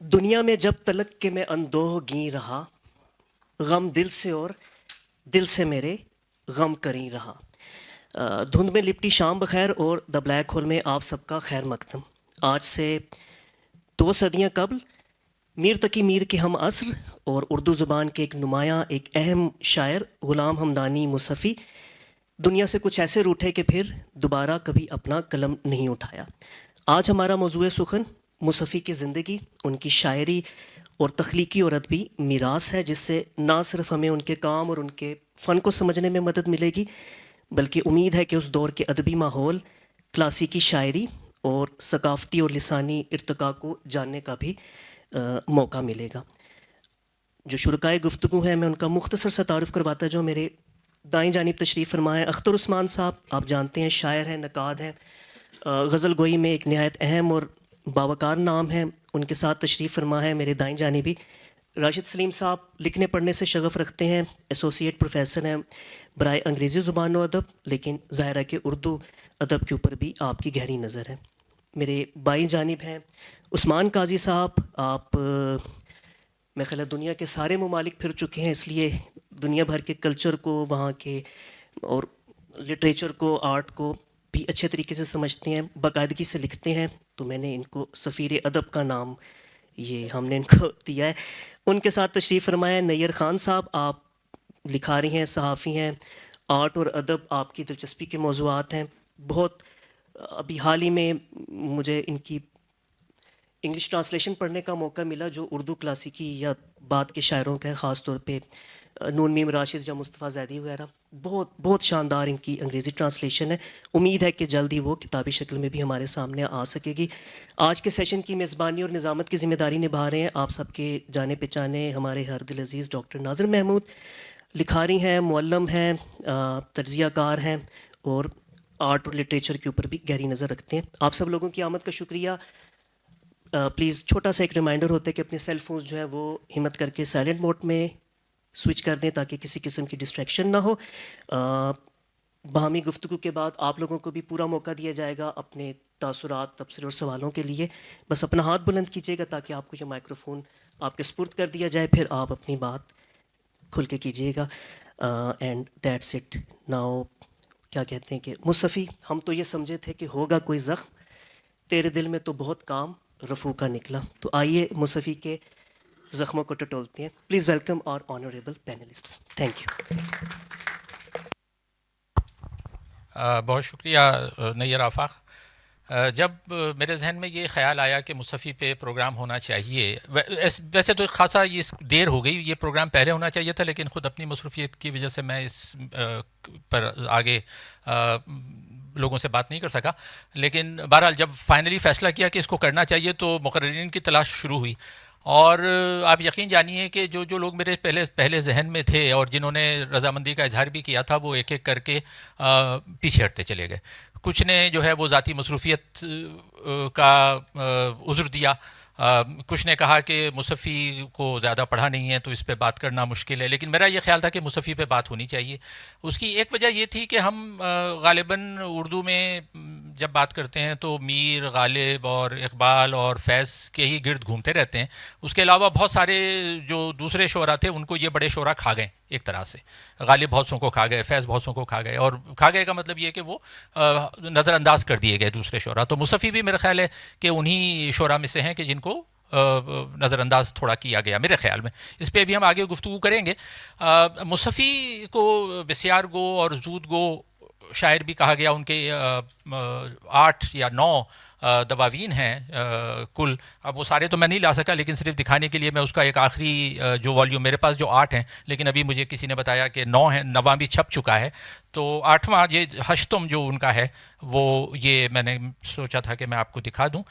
دنیا میں جب تلک کہ میں اندوہ گیں رہا، غم دل سے اور دل سے میرے غم کریں رہا۔ دھند میں لپٹی شام بخیر اور دا بلیک ہول میں آپ سب کا خیر مقدم۔ آج سے 2 صدیاں قبل میر تقی میر کے ہم عصر اور اردو زبان کے ایک نمایاں ایک اہم شاعر غلام حمدانی مصطفی دنیا سے کچھ ایسے روٹھے کہ پھر دوبارہ کبھی اپنا قلم نہیں اٹھایا۔ آج ہمارا موضوع سخن مصطفی کی زندگی، ان کی شاعری اور تخلیقی اور ادبی میراث ہے، جس سے نہ صرف ہمیں ان کے کام اور ان کے فن کو سمجھنے میں مدد ملے گی، بلکہ امید ہے کہ اس دور کے ادبی ماحول، کلاسیکی شاعری اور ثقافتی اور لسانی ارتقاء کو جاننے کا بھی موقع ملے گا۔ جو شرکائے گفتگو ہیں میں ان کا مختصر سا تعارف کرواتا جو میرے دائیں جانب تشریف فرما ہے۔ اختر عثمان صاحب آپ جانتے ہیں، شاعر ہیں، نقاد ہیں، غزل گوئی میں ایک نہایت اہم اور باوقار نام ہے۔ ان کے ساتھ تشریف فرما ہے میرے دائیں جانبی راشد سلیم صاحب، لکھنے پڑھنے سے شغف رکھتے ہیں، ایسوسیٹ پروفیسر ہیں برائے انگریزی زبان و ادب، لیکن ظاہر ہے کہ اردو ادب کے اوپر بھی آپ کی گہری نظر ہے۔ میرے بائیں جانب ہیں عثمان قاضی صاحب، آپ میں خیال ہے دنیا کے سارے ممالک پھر چکے ہیں، اس لیے دنیا بھر کے کلچر کو، وہاں کے اور لٹریچر کو، آرٹ کو بھی اچھے طریقے سے سمجھتے ہیں، باقاعدگی سے لکھتے ہیں، تو میں نے ان کو سفیر ادب کا نام یہ ہم نے ان کو دیا ہے۔ ان کے ساتھ تشریف فرمایا نیر خان صاحب، آپ لکھاری ہیں، صحافی ہیں، آرٹ اور ادب آپ کی دلچسپی کے موضوعات ہیں۔ بہت ابھی حال ہی میں مجھے ان کی انگلش ٹرانسلیشن پڑھنے کا موقع ملا، جو اردو کلاسیکی یا بعد کے شاعروں کا ہے، خاص طور پہ نون میم راشد یا مصطفیٰ زیدی وغیرہ۔ بہت بہت شاندار ان کی انگریزی ٹرانسلیشن ہے۔ امید ہے کہ جلد ہی وہ کتابی شکل میں بھی ہمارے سامنے آ سکے گی۔ آج کے سیشن کی میزبانی اور نظامت کی ذمہ داری نبھا رہے ہیں آپ سب کے جانے پہچانے ہمارے ہر دل عزیز ڈاکٹر ناظر محمود، لکھاری ہیں، معلم ہیں، تجزیہ کار ہیں اور آرٹ اور لٹریچر کے اوپر بھی گہری نظر رکھتے ہیں۔ آپ سب لوگوں کی آمد کا شکریہ۔ پلیز چھوٹا سا ایک ریمائنڈر ہوتا ہے کہ اپنے سیل فونز جو ہے وہ ہمت کر کے سائلنٹ موڈ میں سوئچ کر دیں تاکہ کسی قسم کی ڈسٹریکشن نہ ہو۔ باہمی گفتگو کے بعد آپ لوگوں کو بھی پورا موقع دیا جائے گا اپنے تاثرات، تبصرے اور سوالوں کے لیے۔ بس اپنا ہاتھ بلند کیجیے گا تاکہ آپ کو یہ مائکروفون آپ کے سپرد کر دیا جائے، پھر آپ اپنی بات کھل کے کیجیے گا۔ And that's it now. کیا کہتے ہیں کہ مصطفی، ہم تو یہ سمجھے تھے کہ ہوگا کوئی زخم، تیرے دل میں تو بہت کام رفو کا نکلا۔ تو آئیے مصطفی کے زخموں کو ٹٹولتے ہیں۔ پلیز ویلکم اور آنریبل پینلسٹس۔ Thank you. بہت شکریہ نیر آفاق۔ جب میرے ذہن میں یہ خیال آیا کہ مصطفی پہ پروگرام ہونا چاہیے، ویسے تو خاصا یہ دیر ہو گئی، یہ پروگرام پہلے ہونا چاہیے تھا، لیکن خود اپنی مصروفیت کی وجہ سے میں اس پر آگے لوگوں سے بات نہیں کر سکا، لیکن بہرحال جب فائنلی فیصلہ کیا کہ اس کو کرنا چاہیے تو مقررین کی تلاش شروع ہوئی، اور آپ یقین جانیے کہ جو لوگ میرے پہلے ذہن میں تھے اور جنہوں نے رضامندی کا اظہار بھی کیا تھا، وہ ایک ایک کر کے پیچھے ہٹتے چلے گئے۔ کچھ نے جو ہے وہ ذاتی مصروفیت کا عذر دیا، کچھ نے کہا کہ مصطفی کو زیادہ پڑھا نہیں ہے تو اس پہ بات کرنا مشکل ہے، لیکن میرا یہ خیال تھا کہ مصطفی پہ بات ہونی چاہیے۔ اس کی ایک وجہ یہ تھی کہ ہم غالباً اردو میں جب بات کرتے ہیں تو میر، غالب اور اقبال اور فیض کے ہی گرد گھومتے رہتے ہیں، اس کے علاوہ بہت سارے جو دوسرے شعراء تھے ان کو یہ بڑے شعراء کھا گئے ایک طرح سے۔ غالب بہتوں کو کھا گئے، فیض بہتوں کو کھا گئے، اور کھا گئے کا مطلب یہ کہ وہ نظر انداز کر دیے گئے دوسرے شعراء۔ تو مصطفی بھی میرا خیال ہے کہ انہی شعراء میں سے ہیں کہ جن کو نظر انداز تھوڑا کیا گیا میرے خیال میں۔ اس پہ بھی ہم آگے گفتگو کریں گے۔ مصطفی کو بسیار گو اور زود گو شاعر بھی کہا گیا، ان کے 8 یا 9 دواوین ہیں کل۔ اب وہ سارے تو میں نہیں لا سکا، لیکن صرف دکھانے کے لیے میں اس کا ایک آخری جو والیوم میرے پاس جو 8 ہیں، لیکن ابھی مجھے کسی نے بتایا کہ 9 ہیں، 9واں بھی چھپ چکا ہے، تو 8واں یہ ہشتم جو ان کا ہے وہ یہ میں نے سوچا تھا کہ میں آپ کو دکھا دوں۔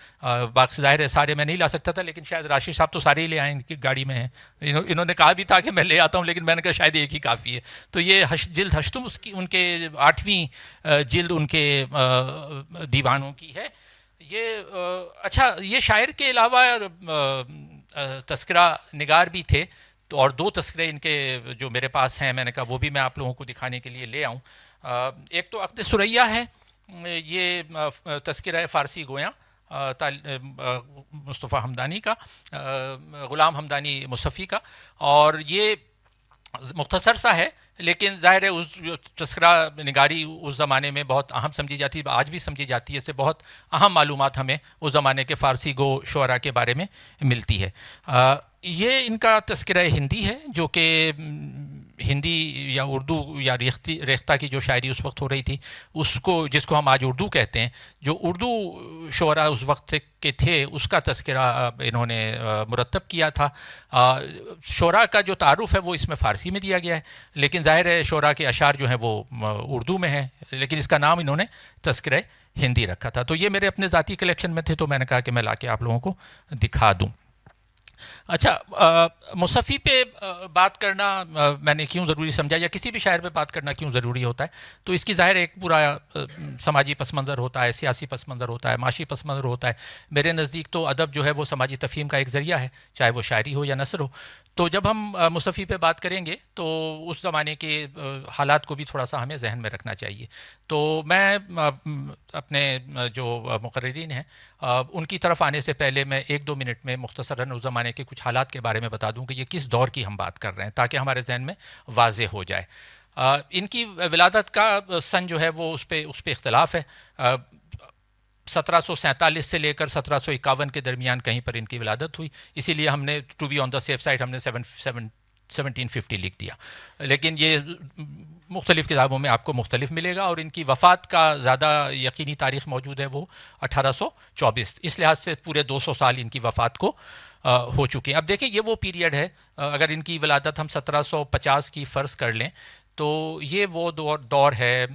باقی ظاہر ہے سارے میں نہیں لا سکتا تھا، لیکن شاید راشد صاحب تو سارے ہی لے آئیں، ان کی گاڑی میں ہیں۔ انہوں نے کہا بھی تھا کہ میں لے آتا ہوں، لیکن میں نے کہا شاید ایک ہی کافی ہے۔ تو یہ جلد ہشتم ان کے 8ویں جلد ان کے دیوانوں کی ہے۔ یہ اچھا، یہ شاعر کے علاوہ تذکرہ نگار بھی تھے، تو اور 2 تذکرے ان کے جو میرے پاس ہیں، میں نے کہا وہ بھی میں آپ لوگوں کو دکھانے کے لیے لے آؤں۔ ایک تو عقد ثریا ہے، یہ تذکرہ فارسی گویاں، مصطفیٰ حمدانی کا، غلام حمدانی مصفی کا، اور یہ مختصر سا ہے لیکن ظاہر ہے اس تذکرہ نگاری اس زمانے میں بہت اہم سمجھی جاتی ہے، آج بھی سمجھی جاتی ہے، اس سے بہت اہم معلومات ہمیں اس زمانے کے فارسی گو شعراء کے بارے میں ملتی ہے۔ یہ ان کا تذکرہ ہندی ہے جو کہ ہندی یا اردو یا ریختہ کی جو شاعری اس وقت ہو رہی تھی اس کو، جس کو ہم آج اردو کہتے ہیں، جو اردو شعراء اس وقت کے تھے اس کا تذکرہ انہوں نے مرتب کیا تھا۔ شعراء کا جو تعارف ہے وہ اس میں فارسی میں دیا گیا ہے، لیکن ظاہر ہے شعراء کے اشعار جو ہیں وہ اردو میں ہیں، لیکن اس کا نام انہوں نے تذکرہ ہندی رکھا تھا۔ تو یہ میرے اپنے ذاتی کلیکشن میں تھے، تو میں نے کہا کہ میں لا کے آپ لوگوں کو دکھا دوں۔ اچھا، مصفی پہ بات کرنا میں نے کیوں ضروری سمجھا، یا کسی بھی شاعر پہ بات کرنا کیوں ضروری ہوتا ہے، تو اس کی ظاہر ایک پورا سماجی پس منظر ہوتا ہے، سیاسی پس منظر ہوتا ہے، معاشی پس منظر ہوتا ہے۔ میرے نزدیک تو ادب جو ہے وہ سماجی تفہیم کا ایک ذریعہ ہے، چاہے وہ شاعری ہو یا نثر ہو۔ تو جب ہم مصفی پہ بات کریں گے تو اس زمانے کے حالات کو بھی تھوڑا سا ہمیں ذہن میں رکھنا چاہیے۔ تو میں اپنے جو مقررین ہیں ان کی طرف آنے سے پہلے میں 1-2 منٹ میں مختصراً اس زمانے کے کچھ حالات کے بارے میں بتا دوں کہ یہ کس دور کی ہم بات کر رہے ہیں، تاکہ ہمارے ذہن میں واضح ہو جائے۔ ان کی ولادت کا سن جو ہے وہ اس پہ اختلاف ہے۔ 1747 سے لے کر 1751 کے درمیان کہیں پر ان کی ولادت ہوئی، اسی لیے ہم نے to be on the safe side ہم نے 1750 لکھ دیا، لیکن یہ مختلف کتابوں میں آپ کو مختلف ملے گا، اور ان کی وفات کا زیادہ یقینی تاریخ موجود ہے وہ 1824، اس لحاظ سے پورے 200 سال ان کی وفات کو ہو چکے ہیں۔ اب دیکھیں یہ وہ پیریڈ ہے، اگر ان کی ولادت ہم 1750 کی فرض کر لیں تو یہ وہ دور ہے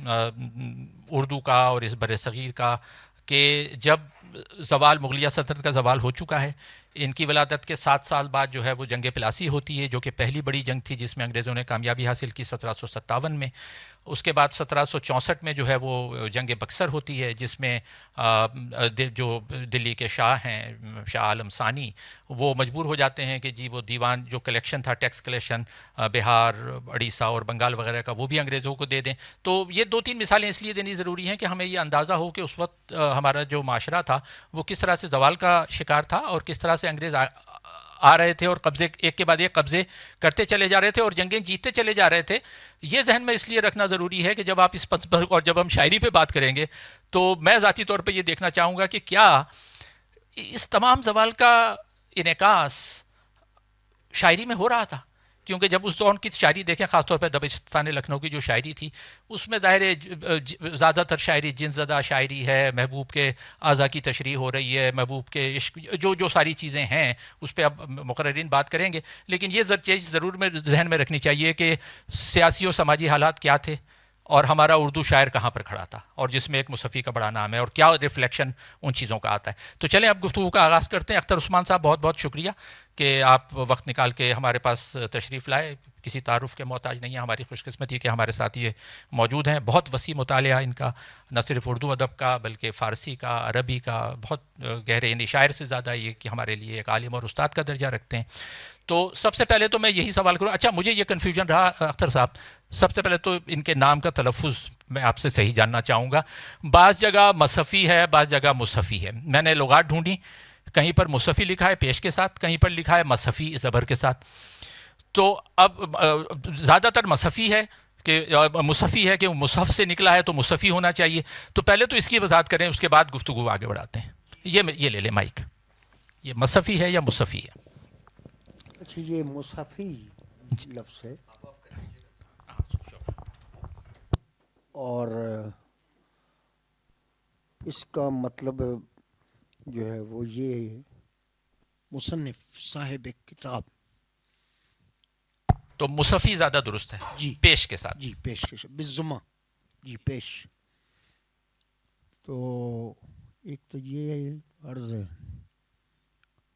اردو کا اور اس بر صغیر کا کہ جب زوال مغلیہ سلطنت کا زوال ہو چکا ہے۔ ان کی ولادت کے 7 سال بعد جو ہے وہ جنگ پلاسی ہوتی ہے، جو کہ پہلی بڑی جنگ تھی جس میں انگریزوں نے کامیابی حاصل کی 1757 میں۔ اس کے بعد 1764 میں جو ہے وہ جنگ بکسر ہوتی ہے، جس میں جو دلی کے شاہ ہیں شاہ عالم ثانی، وہ مجبور ہو جاتے ہیں کہ جی وہ دیوان جو کلیکشن تھا، ٹیکس کلیکشن بہار، اڑیسہ اور بنگال وغیرہ کا، وہ بھی انگریزوں کو دے دیں۔ تو یہ 2-3 مثالیں اس لیے دینی ضروری ہیں کہ ہمیں یہ اندازہ ہو کہ اس وقت ہمارا جو معاشرہ تھا وہ کس طرح سے زوال کا شکار تھا، اور کس طرح سے انگریز آ رہے تھے اور قبضے ایک کے بعد ایک قبضے کرتے چلے جا رہے تھے اور جنگیں جیتتے چلے جا رہے تھے۔ یہ ذہن میں اس لیے رکھنا ضروری ہے کہ جب آپ اس پس اور جب ہم شاعری پہ بات کریں گے تو میں ذاتی طور پہ یہ دیکھنا چاہوں گا کہ کیا اس تمام زوال کا انعکاس شاعری میں ہو رہا تھا، کیونکہ جب اس دور کی شاعری دیکھیں، خاص طور پہ دبستان لکھنؤ کی جو شاعری تھی، اس میں ظاہر ہے زیادہ تر شاعری جن زدہ شاعری ہے، محبوب کے اعضاء کی تشریح ہو رہی ہے، محبوب کے عشق جو ساری چیزیں ہیں اس پہ اب مقررین بات کریں گے، لیکن یہ چیز ضرور میں ذہن میں رکھنی چاہیے کہ سیاسی و سماجی حالات کیا تھے اور ہمارا اردو شاعر کہاں پر کھڑا تھا، اور جس میں ایک مصفی کا بڑا نام ہے، اور کیا ریفلیکشن ان چیزوں کا آتا ہے۔ تو چلیں اب گفتگو کا آغاز کرتے ہیں۔ اختر عثمان صاحب بہت بہت شکریہ کہ آپ وقت نکال کے ہمارے پاس تشریف لائے، کسی تعارف کے محتاج نہیں ہے، ہماری خوش قسمتی کہ ہمارے ساتھ یہ موجود ہیں۔ بہت وسیع مطالعہ ان کا، نہ صرف اردو ادب کا بلکہ فارسی کا، عربی کا، بہت گہرے، یعنی شاعر سے زیادہ یہ کہ ہمارے لیے ایک عالم اور استاد کا درجہ رکھتے ہیں۔ تو سب سے پہلے تو میں یہی سوال کروں، اچھا مجھے یہ کنفیوژن رہا اختر صاحب، سب سے پہلے تو ان کے نام کا تلفظ میں آپ سے صحیح جاننا چاہوں گا۔ بعض جگہ مصفی ہے، بعض جگہ مصفی ہے، میں نے لغات ڈھونڈی، کہیں پر مصفی لکھا ہے پیش کے ساتھ، کہیں پر لکھا ہے مصفی زبر کے ساتھ۔ تو اب زیادہ تر مصفی ہے کہ مصفی ہے کہ مصحف سے نکلا ہے تو مصفی ہونا چاہیے، تو پہلے تو اس کی وضاحت کریں، اس کے بعد گفتگو آگے بڑھاتے ہیں۔ یہ لے لیں مائک، یہ مصفی ہے یا مصفی ہے؟ اچھا، یہ مصحفی لفظ ہے، اور اس کا مطلب جو ہے وہ یہ مصنف صاحب کتاب۔ تو مصفی زیادہ درست ہے، جی پیش کے ساتھ۔ جی پیش کے ساتھ، بالضمہ، جی پیش۔ تو ایک تو یہ عرض ہے،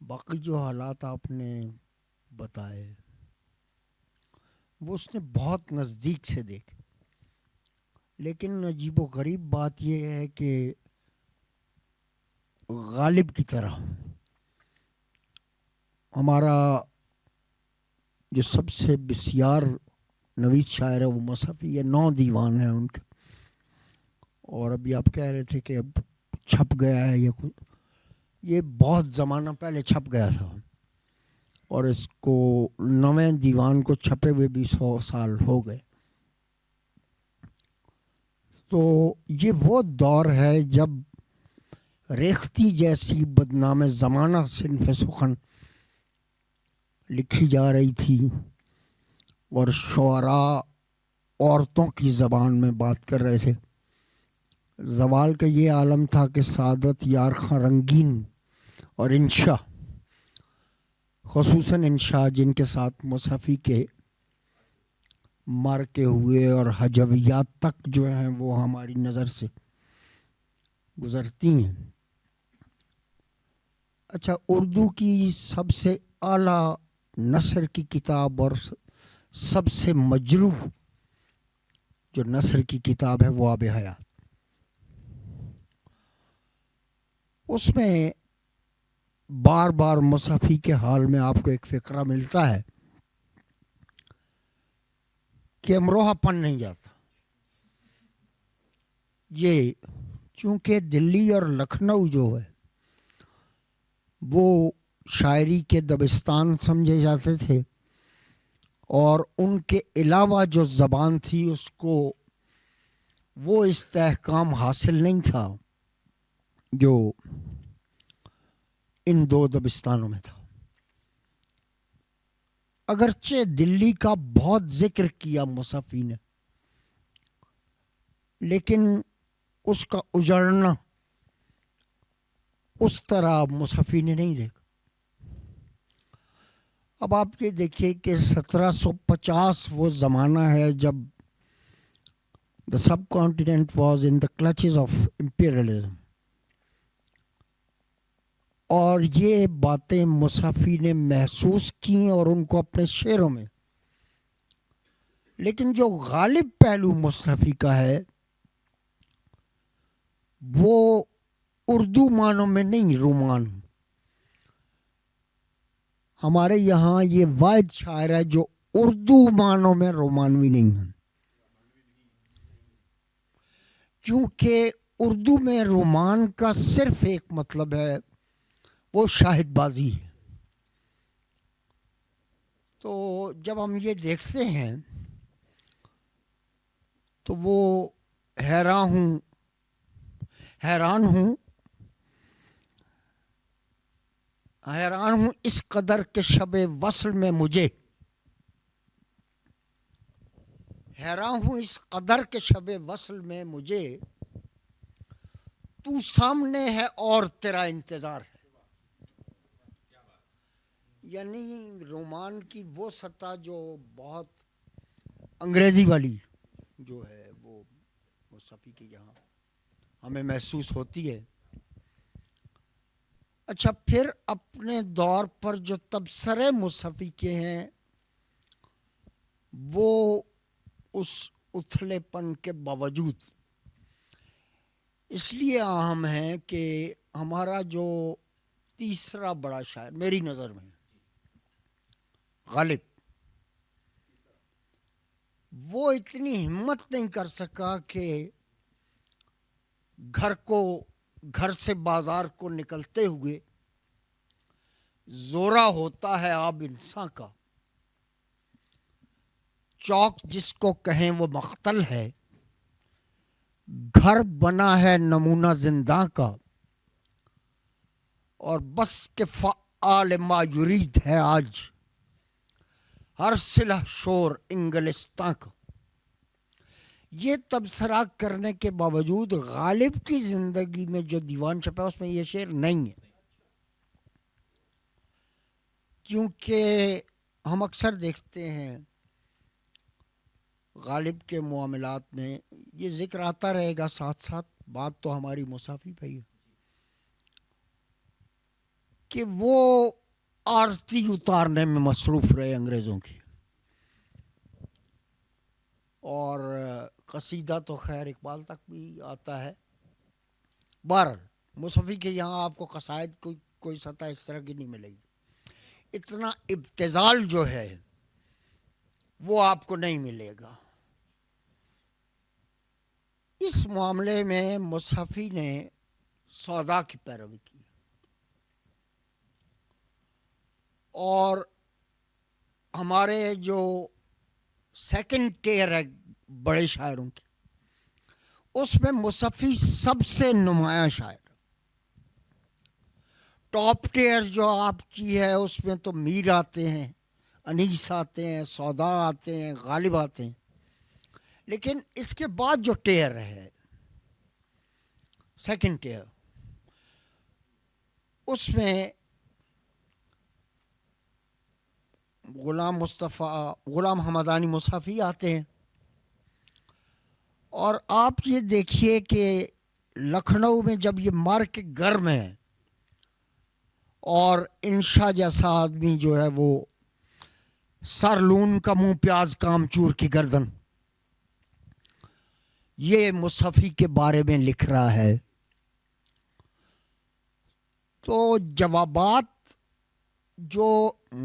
باقی جو حالات آپ نے بتائے وہ اس نے بہت نزدیک سے دیکھے، لیکن عجیب و غریب بات یہ ہے کہ غالب کی طرح ہمارا جو سب سے بسیار نویس شاعر ہے وہ مصحفی ہے، 9 دیوان ہیں ان کے، اور ابھی آپ کہہ رہے تھے کہ اب چھپ گیا ہے یا کچھ، یہ بہت زمانہ پہلے چھپ گیا تھا اور اس کو نویں دیوان کو چھپے ہوئے بھی 100 سال ہو گئے. تو یہ وہ دور ہے جب ریختی جیسی بدنام زمانہ صنف سخن لکھی جا رہی تھی اور شعراء عورتوں کی زبان میں بات کر رہے تھے. زوال کا یہ عالم تھا کہ سعادت یارخاں رنگین اور انشا، خصوصاً انشا جن کے ساتھ مصحفی کے مارکے ہوئے اور حجویات تک جو ہیں وہ ہماری نظر سے گزرتی ہیں. اچھا، اردو کی سب سے اعلیٰ نثر کی کتاب اور سب سے مجروح جو نثر کی کتاب ہے وہ آب حیات. اس میں بار بار مصحفی کے حال میں آپ کو ایک فقرہ ملتا ہے کہ امروہہ پن نہیں جاتا. یہ چونکہ دلی اور لکھنؤ جو ہے وہ شاعری کے دبستان سمجھے جاتے تھے اور ان کے علاوہ جو زبان تھی اس کو وہ استحکام حاصل نہیں تھا جو ان دو دبستانوں میں تھا. اگرچہ دلی کا بہت ذکر کیا مصحفی نے، لیکن اس کا اجڑنا اس طرح مصحفی نے نہیں دیکھا. اب آپ یہ دیکھیے کہ 1750 وہ زمانہ ہے جب the subcontinent was in the clutches of imperialism, اور یہ باتیں مصحفی نے محسوس کیں اور ان کو اپنے شعروں میں. لیکن جو غالب پہلو مصحفی کا ہے وہ اردو معنوں میں نہیں، رومان. ہمارے یہاں یہ واحد شاعر ہے جو اردو معنوں میں رومانوی نہیں ہے، کیونکہ اردو میں رومان کا صرف ایک مطلب ہے، وہ شاہد بازی ہے. تو جب ہم یہ دیکھتے ہیں تو وہ حیران ہوں اس قدر کے شب وصل میں مجھے، حیران ہوں اس قدر کے شب وصل میں مجھے، تو سامنے ہے اور تیرا انتظار ہے. یعنی رومان کی وہ سطح جو بہت انگریزی والی جو ہے وہ مصحفی کے یہاں ہمیں محسوس ہوتی ہے. اچھا، پھر اپنے دور پر جو تبصرے مصحفی کے ہیں وہ اس اتھلے پن کے باوجود اس لیے اہم ہیں کہ ہمارا جو تیسرا بڑا شاعر میری نظر میں غالب، وہ اتنی ہمت نہیں کر سکا کہ گھر سے بازار کو نکلتے ہوئے زورا ہوتا ہے آب انساں کا، چوک جس کو کہیں وہ مقتل ہے، گھر بنا ہے نمونہ زندہ کا، اور بس کے فعال ما یرید ہے آج ہر صلح شور انگلستان کا. یہ تبصرہ کرنے کے باوجود غالب کی زندگی میں جو دیوان چھپا اس میں یہ شعر نہیں ہے، کیونکہ ہم اکثر دیکھتے ہیں غالب کے معاملات میں یہ ذکر آتا رہے گا. ساتھ ساتھ بات تو ہماری مصحفی پہ ہے کہ وہ آرتی اتارنے میں مصروف رہے انگریزوں کی، اور قصیدہ تو خیر اقبال تک بھی آتا ہے. بہرحال مصحفی کے یہاں آپ کو قصائد کوئی سطح اس طرح کی نہیں ملے گی. اتنا ابتذال جو ہے وہ آپ کو نہیں ملے گا. اس معاملے میں مصحفی نے سودا کی پیروی کی. اور ہمارے جو سیکنڈ ٹیئر ہے بڑے شاعروں کی، اس میں مصفی سب سے نمایاں شاعر۔ ٹاپ ٹیئر جو آپ کی ہے اس میں تو میر آتے ہیں، انیس آتے ہیں، سودا آتے ہیں، غالب آتے ہیں، لیکن اس کے بعد جو ٹیئر ہے سیکنڈ ٹیئر، اس میں غلام حمدانی مصحفی آتے ہیں۔ اور آپ یہ دیکھیے کہ لکھنؤ میں جب یہ مارکیٹ گرم ہے اور انشا جیسا آدمی جو ہے وہ سر لون کا منہ پیاز کام چور کی گردن، یہ مصحفی کے بارے میں لکھ رہا ہے، تو جوابات جو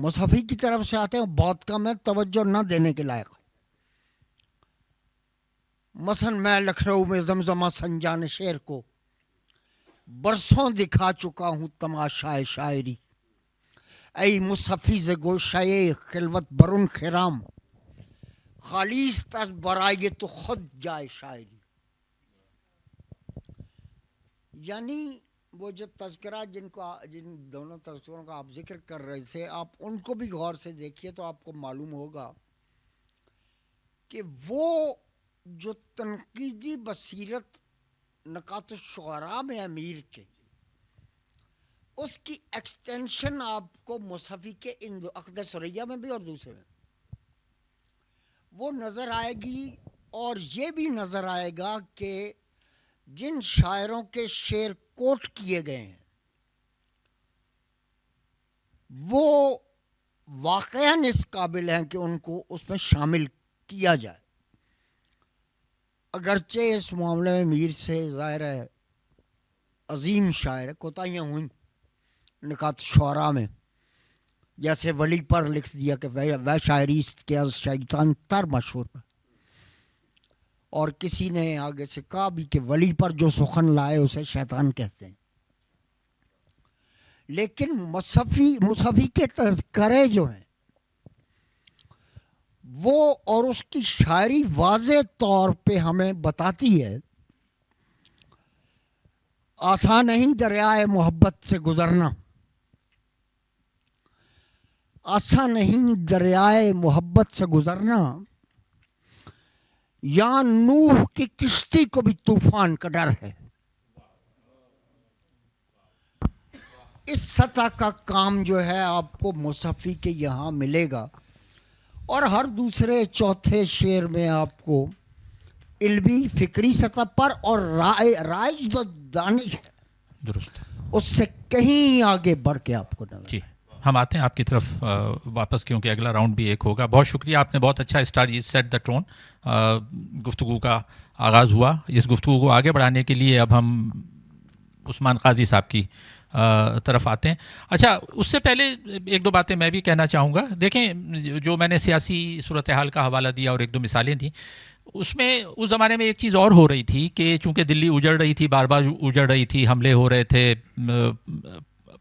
مصحفی کی طرف سے آتے ہیں بہت کم ہے، توجہ نہ دینے کے لائق۔ مثلا میں لکھنؤ میں زمزمہ سنجان شعر کو برسوں دکھا چکا ہوں تماشائے شاعری، ای مصحفی ز گوشۂ خلوت برون خرام، خالیست از برائے تو خود جائے شاعری۔ یعنی وہ جو تذکرہ جن دونوں تذکروں کا آپ ذکر کر رہے تھے، آپ ان کو بھی غور سے دیکھیے تو آپ کو معلوم ہوگا کہ وہ جو تنقیدی بصیرت نکات الشعراء میں امیر کے، اس کی ایکسٹینشن آپ کو مصحفی کے عقد ثریا میں بھی اور دوسرے میں وہ نظر آئے گی۔ اور یہ بھی نظر آئے گا کہ جن شاعروں کے شعر کوٹ کیے گئے ہیں وہ واقعاً اس قابل ہیں کہ ان کو اس میں شامل کیا جائے۔ اگرچہ اس معاملے میں میر سے ظاہر ہے عظیم شاعر کوتاہیاں ہوئیں نکات شعراء میں، جیسے ولی پر لکھ دیا کہ وہ شاعریست کے از شیطان تر مشہور ہے، اور کسی نے آگے سے کہا بھی کہ ولی پر جو سخن لائے اسے شیطان کہتے ہیں۔ لیکن مصحفی کے تذکرے جو ہیں وہ اور اس کی شاعری واضح طور پہ ہمیں بتاتی ہے آسان نہیں دریائے محبت سے گزرنا، آسان نہیں دریائے محبت سے گزرنا، یا نوح کی کشتی کو بھی طوفان کا ڈر ہے۔ اس سطح کا کام جو ہے آپ کو مصحفی کے یہاں ملے گا، اور ہر دوسرے چوتھے شعر میں آپ کو علمی فکری سطح پر اور رائج جو دانش ہے درست، اس سے کہیں آگے بڑھ کے آپ کو نظر۔ جی ہم آتے ہیں آپ کی طرف واپس، کیونکہ اگلا راؤنڈ بھی ایک ہوگا۔ بہت شکریہ، آپ نے بہت اچھا اسٹارٹ سیٹ دا ٹون، گفتگو کا آغاز ہوا۔ اس گفتگو کو آگے بڑھانے کے لیے اب ہم عثمان قاضی صاحب کی طرف آتے ہیں۔ اچھا، اس سے پہلے ایک دو باتیں میں بھی کہنا چاہوں گا۔ دیکھیں، جو میں نے سیاسی صورتحال کا حوالہ دیا اور ایک دو مثالیں دیں، اس میں اس زمانے میں ایک چیز اور ہو رہی تھی کہ چونکہ دلی اجڑ رہی تھی، بار بار اجڑ رہی تھی، حملے ہو رہے تھے،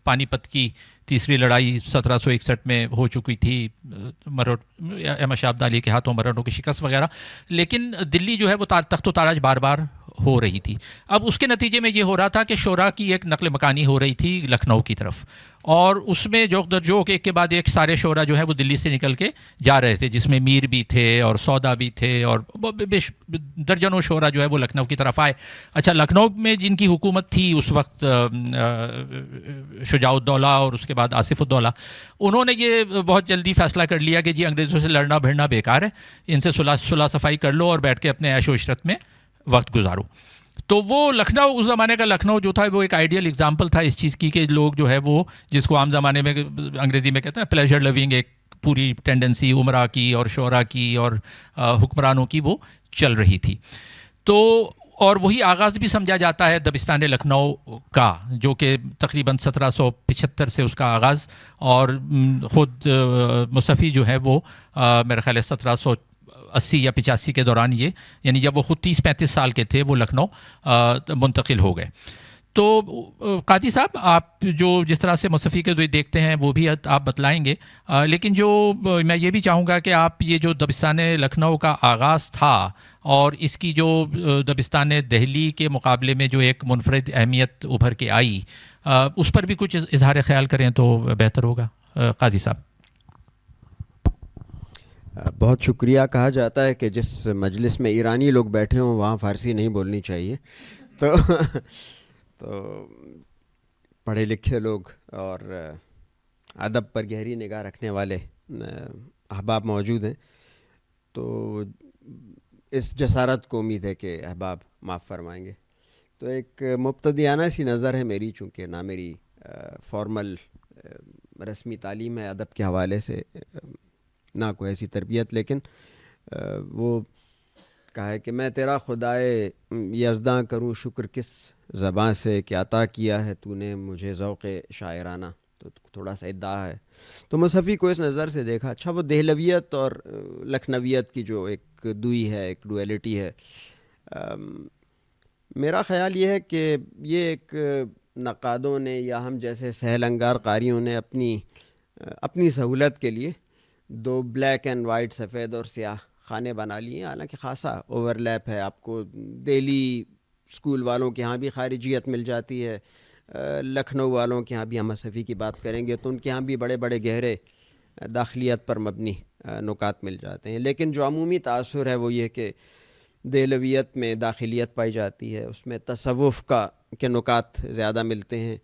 پانی پت کی تیسری لڑائی 1761 میں ہو چکی تھی، احمد شاہ عبدالی کے ہاتھوں مراٹھوں کی شکست وغیرہ، لیکن دلی جو ہے وہ تخت و تاراج بار بار ہو رہی تھی۔ اب اس کے نتیجے میں یہ ہو رہا تھا کہ شعراء کی ایک نقل مکانی ہو رہی تھی لکھنؤ کی طرف، اور اس میں جوک در جوک ایک کے بعد ایک سارے شعراء جو ہے وہ دلی سے نکل کے جا رہے تھے، جس میں میر بھی تھے اور سودا بھی تھے اور درجنوں شعراء جو ہے وہ لکھنؤ کی طرف آئے۔ اچھا، لکھنؤ میں جن کی حکومت تھی اس وقت شجاع الدولہ اور اس کے بعد آصف الدولہ، انہوں نے یہ بہت جلدی فیصلہ کر لیا کہ جی انگریزوں سے لڑنا بھڑنا بیکار ہے، ان سے صلح صفائی کر لو اور بیٹھ کے اپنے عیش و عشرت میں وقت گزارو۔ تو وہ لکھنؤ، اس زمانے کا لکھنؤ جو تھا وہ ایک آئیڈیل اگزامپل تھا اس چیز کی کہ لوگ جو ہے وہ، جس کو عام زمانے میں انگریزی میں کہتے ہیں پلیجر لیونگ، ایک پوری ٹینڈنسی عمرا کی اور شعراء کی اور حکمرانوں کی وہ چل رہی تھی۔ تو اور وہی آغاز بھی سمجھا جاتا ہے دبستان لکھنؤ کا، جو کہ تقریباً 1775 سے اس کا آغاز، اور خود مصحفی جو ہے وہ میرے خیال ہے 1780 یا 85 کے دوران، یہ یعنی جب وہ خود 30-35 سال کے تھے وہ لکھنؤ منتقل ہو گئے۔ تو قاضی صاحب آپ جو جس طرح سے مصفی کے جو دیکھتے ہیں وہ بھی آپ بتلائیں گے، لیکن جو میں یہ بھی چاہوں گا کہ آپ یہ جو دبستان لکھنؤ کا آغاز تھا اور اس کی جو دبستان دہلی کے مقابلے میں جو ایک منفرد اہمیت ابھر کے آئی، اس پر بھی کچھ اظہار خیال کریں تو بہتر ہوگا قاضی صاحب. بہت شکریہ. کہا جاتا ہے کہ جس مجلس میں ایرانی لوگ بیٹھے ہوں وہاں فارسی نہیں بولنی چاہیے. تو پڑھے لکھے لوگ اور ادب پر گہری نگاہ رکھنے والے احباب موجود ہیں، تو اس جسارت کو امید ہے کہ احباب معاف فرمائیں گے. تو ایک مبتدیانہ سی نظر ہے میری، چونکہ نہ میری فارمل رسمی تعلیم ہے ادب کے حوالے سے، نہ کوئی ایسی تربیت، لیکن وہ کہا ہے کہ میں تیرا خدائے یزداں کروں شکر کس زباں سے کہ عطا کیا ہے تو نے مجھے ذوق شاعرانہ. تو تھوڑا سا ادعا ہے. تو مصحفی کو اس نظر سے دیکھا. اچھا، وہ دہلویت اور لکھنویت کی جو ایک دوئی ہے، ایک ڈویلٹی ہے، میرا خیال یہ ہے کہ یہ ایک نقادوں نے یا ہم جیسے سہل انگار قاریوں نے اپنی سہولت کے لیے دو بلیک اینڈ وائٹ، سفید اور سیاہ خانے بنا لیے ہیں. حالانکہ خاصا اوور لیپ ہے. آپ کو دہلی اسکول والوں کے ہاں بھی خارجیت مل جاتی ہے، لکھنؤ والوں کے ہاں بھی ہم مصحفی کی بات کریں گے تو ان کے ہاں بھی بڑے بڑے گہرے داخلیت پر مبنی نکات مل جاتے ہیں. لیکن جو عمومی تاثر ہے وہ یہ کہ دہلویت میں داخلیت پائی جاتی ہے، اس میں تصوف کے نکات زیادہ ملتے ہیں،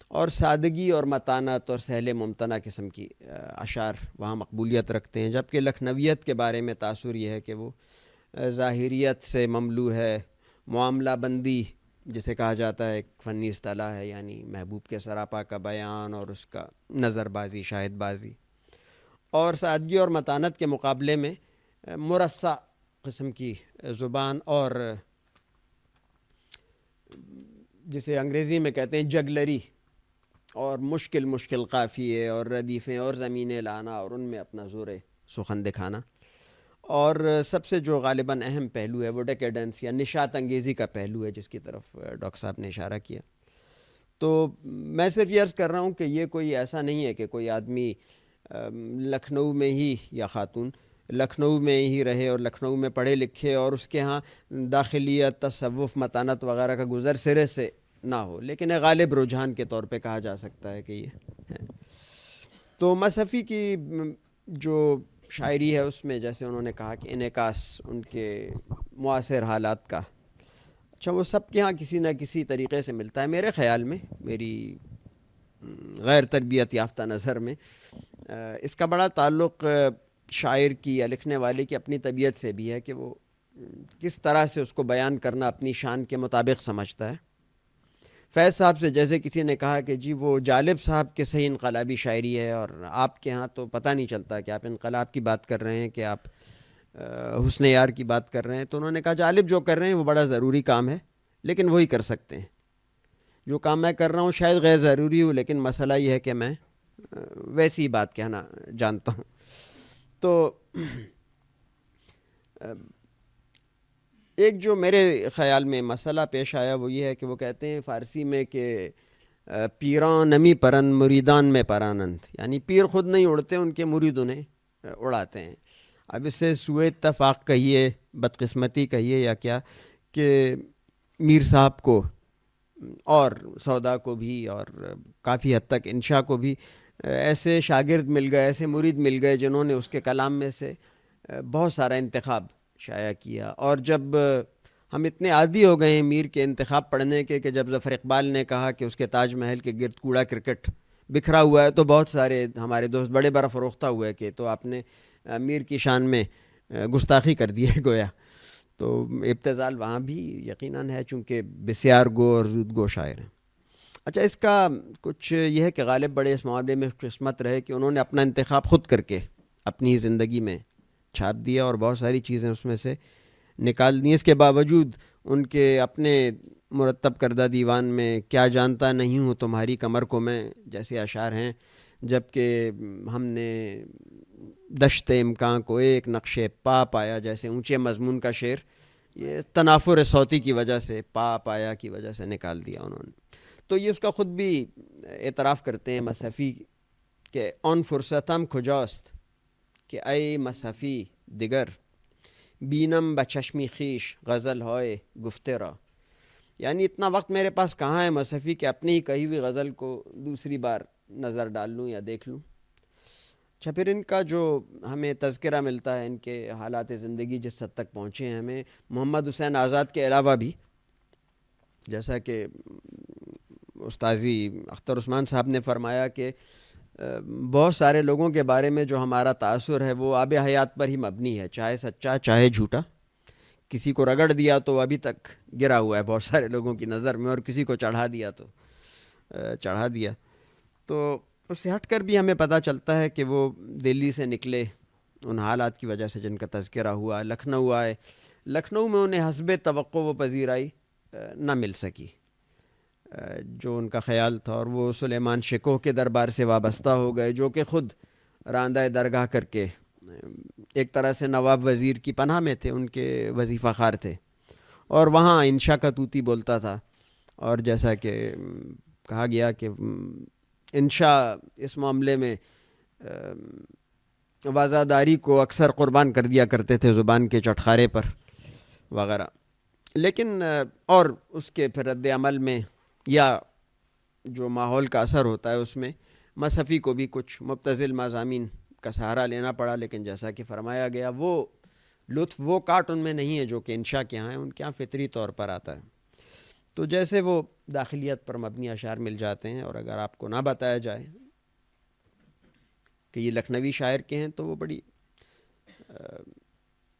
اور سادگی اور متانت اور سہل ممتنع قسم کی اشعار وہاں مقبولیت رکھتے ہیں. جبکہ لکھنویت کے بارے میں تاثر یہ ہے کہ وہ ظاہریت سے مملو ہے، معاملہ بندی جسے کہا جاتا ہے ایک فنی اصطلاح ہے، یعنی محبوب کے سراپا کا بیان اور اس کا نظر بازی، شاہد بازی. اور سادگی اور متانت کے مقابلے میں مرصع قسم کی زبان اور جسے انگریزی میں کہتے ہیں جگلری، اور مشکل قافیے اور ردیفیں اور زمینیں لانا اور ان میں اپنا زور سخن دکھانا. اور سب سے جو غالباً اہم پہلو ہے وہ ڈیکیڈنس یا نشاط انگیزی کا پہلو ہے، جس کی طرف ڈاکٹر صاحب نے اشارہ کیا. تو میں صرف یہ عرض کر رہا ہوں کہ یہ کوئی ایسا نہیں ہے کہ کوئی آدمی لکھنؤ میں ہی یا خاتون لکھنؤ میں ہی رہے اور لکھنؤ میں پڑھے لکھے اور اس کے ہاں داخلیت، تصوف، متانت وغیرہ کا گزر سرے سے نہ ہو، لیکن ایک غالب رجحان کے طور پہ کہا جا سکتا ہے کہ یہ ہے. تو مصحفی کی جو شاعری ہے اس میں جیسے انہوں نے کہا کہ انعکاس ان کے معاصر حالات کا، اچھا وہ سب کے ہاں کسی نہ کسی طریقے سے ملتا ہے. میرے خیال میں، میری غیر تربیت یافتہ نظر میں، اس کا بڑا تعلق شاعر کی یا لکھنے والے کی اپنی طبیعت سے بھی ہے کہ وہ کس طرح سے اس کو بیان کرنا اپنی شان کے مطابق سمجھتا ہے. فیض صاحب سے جیسے کسی نے کہا کہ جی وہ جالب صاحب کے صحیح انقلابی شاعری ہے، اور آپ کے ہاں تو پتہ نہیں چلتا کہ آپ انقلاب کی بات کر رہے ہیں کہ آپ حسن یار کی بات کر رہے ہیں. تو انہوں نے کہا جالب جو کر رہے ہیں وہ بڑا ضروری کام ہے، لیکن وہی کر سکتے ہیں. جو کام میں کر رہا ہوں شاید غیر ضروری ہو، لیکن مسئلہ یہ ہے کہ میں ویسی بات کہنا جانتا ہوں. تو ایک جو میرے خیال میں مسئلہ پیش آیا وہ یہ ہے کہ وہ کہتے ہیں فارسی میں کہ پیران نمی پرند مریدان میں پرانند، یعنی پیر خود نہیں اڑتے، ان کے مرید انہیں اڑاتے ہیں. اب اس سے سوء اتفاق کہیے، بدقسمتی کہیے یا کیا، کہ میر صاحب کو اور سودا کو بھی اور کافی حد تک انشاء کو بھی ایسے شاگرد مل گئے، ایسے مرید مل گئے جنہوں نے اس کے کلام میں سے بہت سارا انتخاب شائع کیا. اور جب ہم اتنے عادی ہو گئے ہیں میر کے انتخاب پڑھنے کے کہ جب ظفر اقبال نے کہا کہ اس کے تاج محل کے گرد کوڑا کرکٹ بکھرا ہوا ہے تو بہت سارے ہمارے دوست بڑے برافروختہ ہوئے کہ تو آپ نے میر کی شان میں گستاخی کر دی ہے گویا. تو ابتذال وہاں بھی یقیناً ہے چونکہ بسیار گو اور زود گو شاعر ہیں. اچھا، اس کا کچھ یہ ہے کہ غالب بڑے اس معاملے میں قسمت رہے کہ انہوں نے اپنا انتخاب خود کر کے اپنی زندگی میں چھاپ دیا اور بہت ساری چیزیں اس میں سے نکال دیں. اس کے باوجود ان کے اپنے مرتب کردہ دیوان میں کیا جانتا نہیں ہوں تمہاری کمر کو میں جیسے اشعار ہیں، جبکہ ہم نے دشت امکان کو ایک نقش پا پایا جیسے اونچے مضمون کا شعر. یہ تنافر صوتی کی وجہ سے، پایا کی وجہ سے نکال دیا انہوں نے. تو یہ اس کا خود بھی اعتراف کرتے ہیں مصحفی کہ آن فرصتم کجاست کہ اے مصحفی دیگر بینم بچشمی خیش غزل ہوئے گفتے را. یعنی اتنا وقت میرے پاس کہاں ہے مصحفی کہ اپنی ہی کہی ہوئی غزل کو دوسری بار نظر ڈال لوں یا دیکھ لوں. اچھا، پھر ان کا جو ہمیں تذکرہ ملتا ہے ان کے حالات زندگی جس حد تک پہنچے ہیں، ہمیں محمد حسین آزاد کے علاوہ بھی، جیسا کہ استاذی اختر عثمان صاحب نے فرمایا کہ بہت سارے لوگوں کے بارے میں جو ہمارا تاثر ہے وہ آب حیات پر ہی مبنی ہے، چاہے سچا چاہے جھوٹا. کسی کو رگڑ دیا تو ابھی تک گرا ہوا ہے بہت سارے لوگوں کی نظر میں، اور کسی کو چڑھا دیا تو چڑھا دیا. تو اس سے ہٹ کر بھی ہمیں پتہ چلتا ہے کہ وہ دلی سے نکلے ان حالات کی وجہ سے جن کا تذکرہ ہوا. لکھنؤ آئے، لکھنؤ میں انہیں حسب توقع و پذیرائی نہ مل سکی جو ان کا خیال تھا، اور وہ سلیمان شکوہ کے دربار سے وابستہ ہو گئے، جو کہ خود راندہ درگاہ کر کے ایک طرح سے نواب وزیر کی پناہ میں تھے، ان کے وظیفہ خوار تھے، اور وہاں انشا کا طوطی بولتا تھا. اور جیسا کہ کہا گیا کہ انشا اس معاملے میں وازاداری کو اکثر قربان کر دیا کرتے تھے زبان کے چٹخارے پر وغیرہ. لیکن اور اس کے پھر رد عمل میں یا جو ماحول کا اثر ہوتا ہے اس میں مصحفی کو بھی کچھ مبتذل مضامین کا سہارا لینا پڑا. لیکن جیسا کہ فرمایا گیا وہ لطف، وہ کاٹ ان میں نہیں ہے جو کہ انشا کے ہاں ہیں، ان کے ہاں فطری طور پر آتا ہے. تو جیسے وہ داخلیت پر مبنی اشعار مل جاتے ہیں، اور اگر آپ کو نہ بتایا جائے کہ یہ لکھنوی شاعر کے ہیں تو وہ بڑی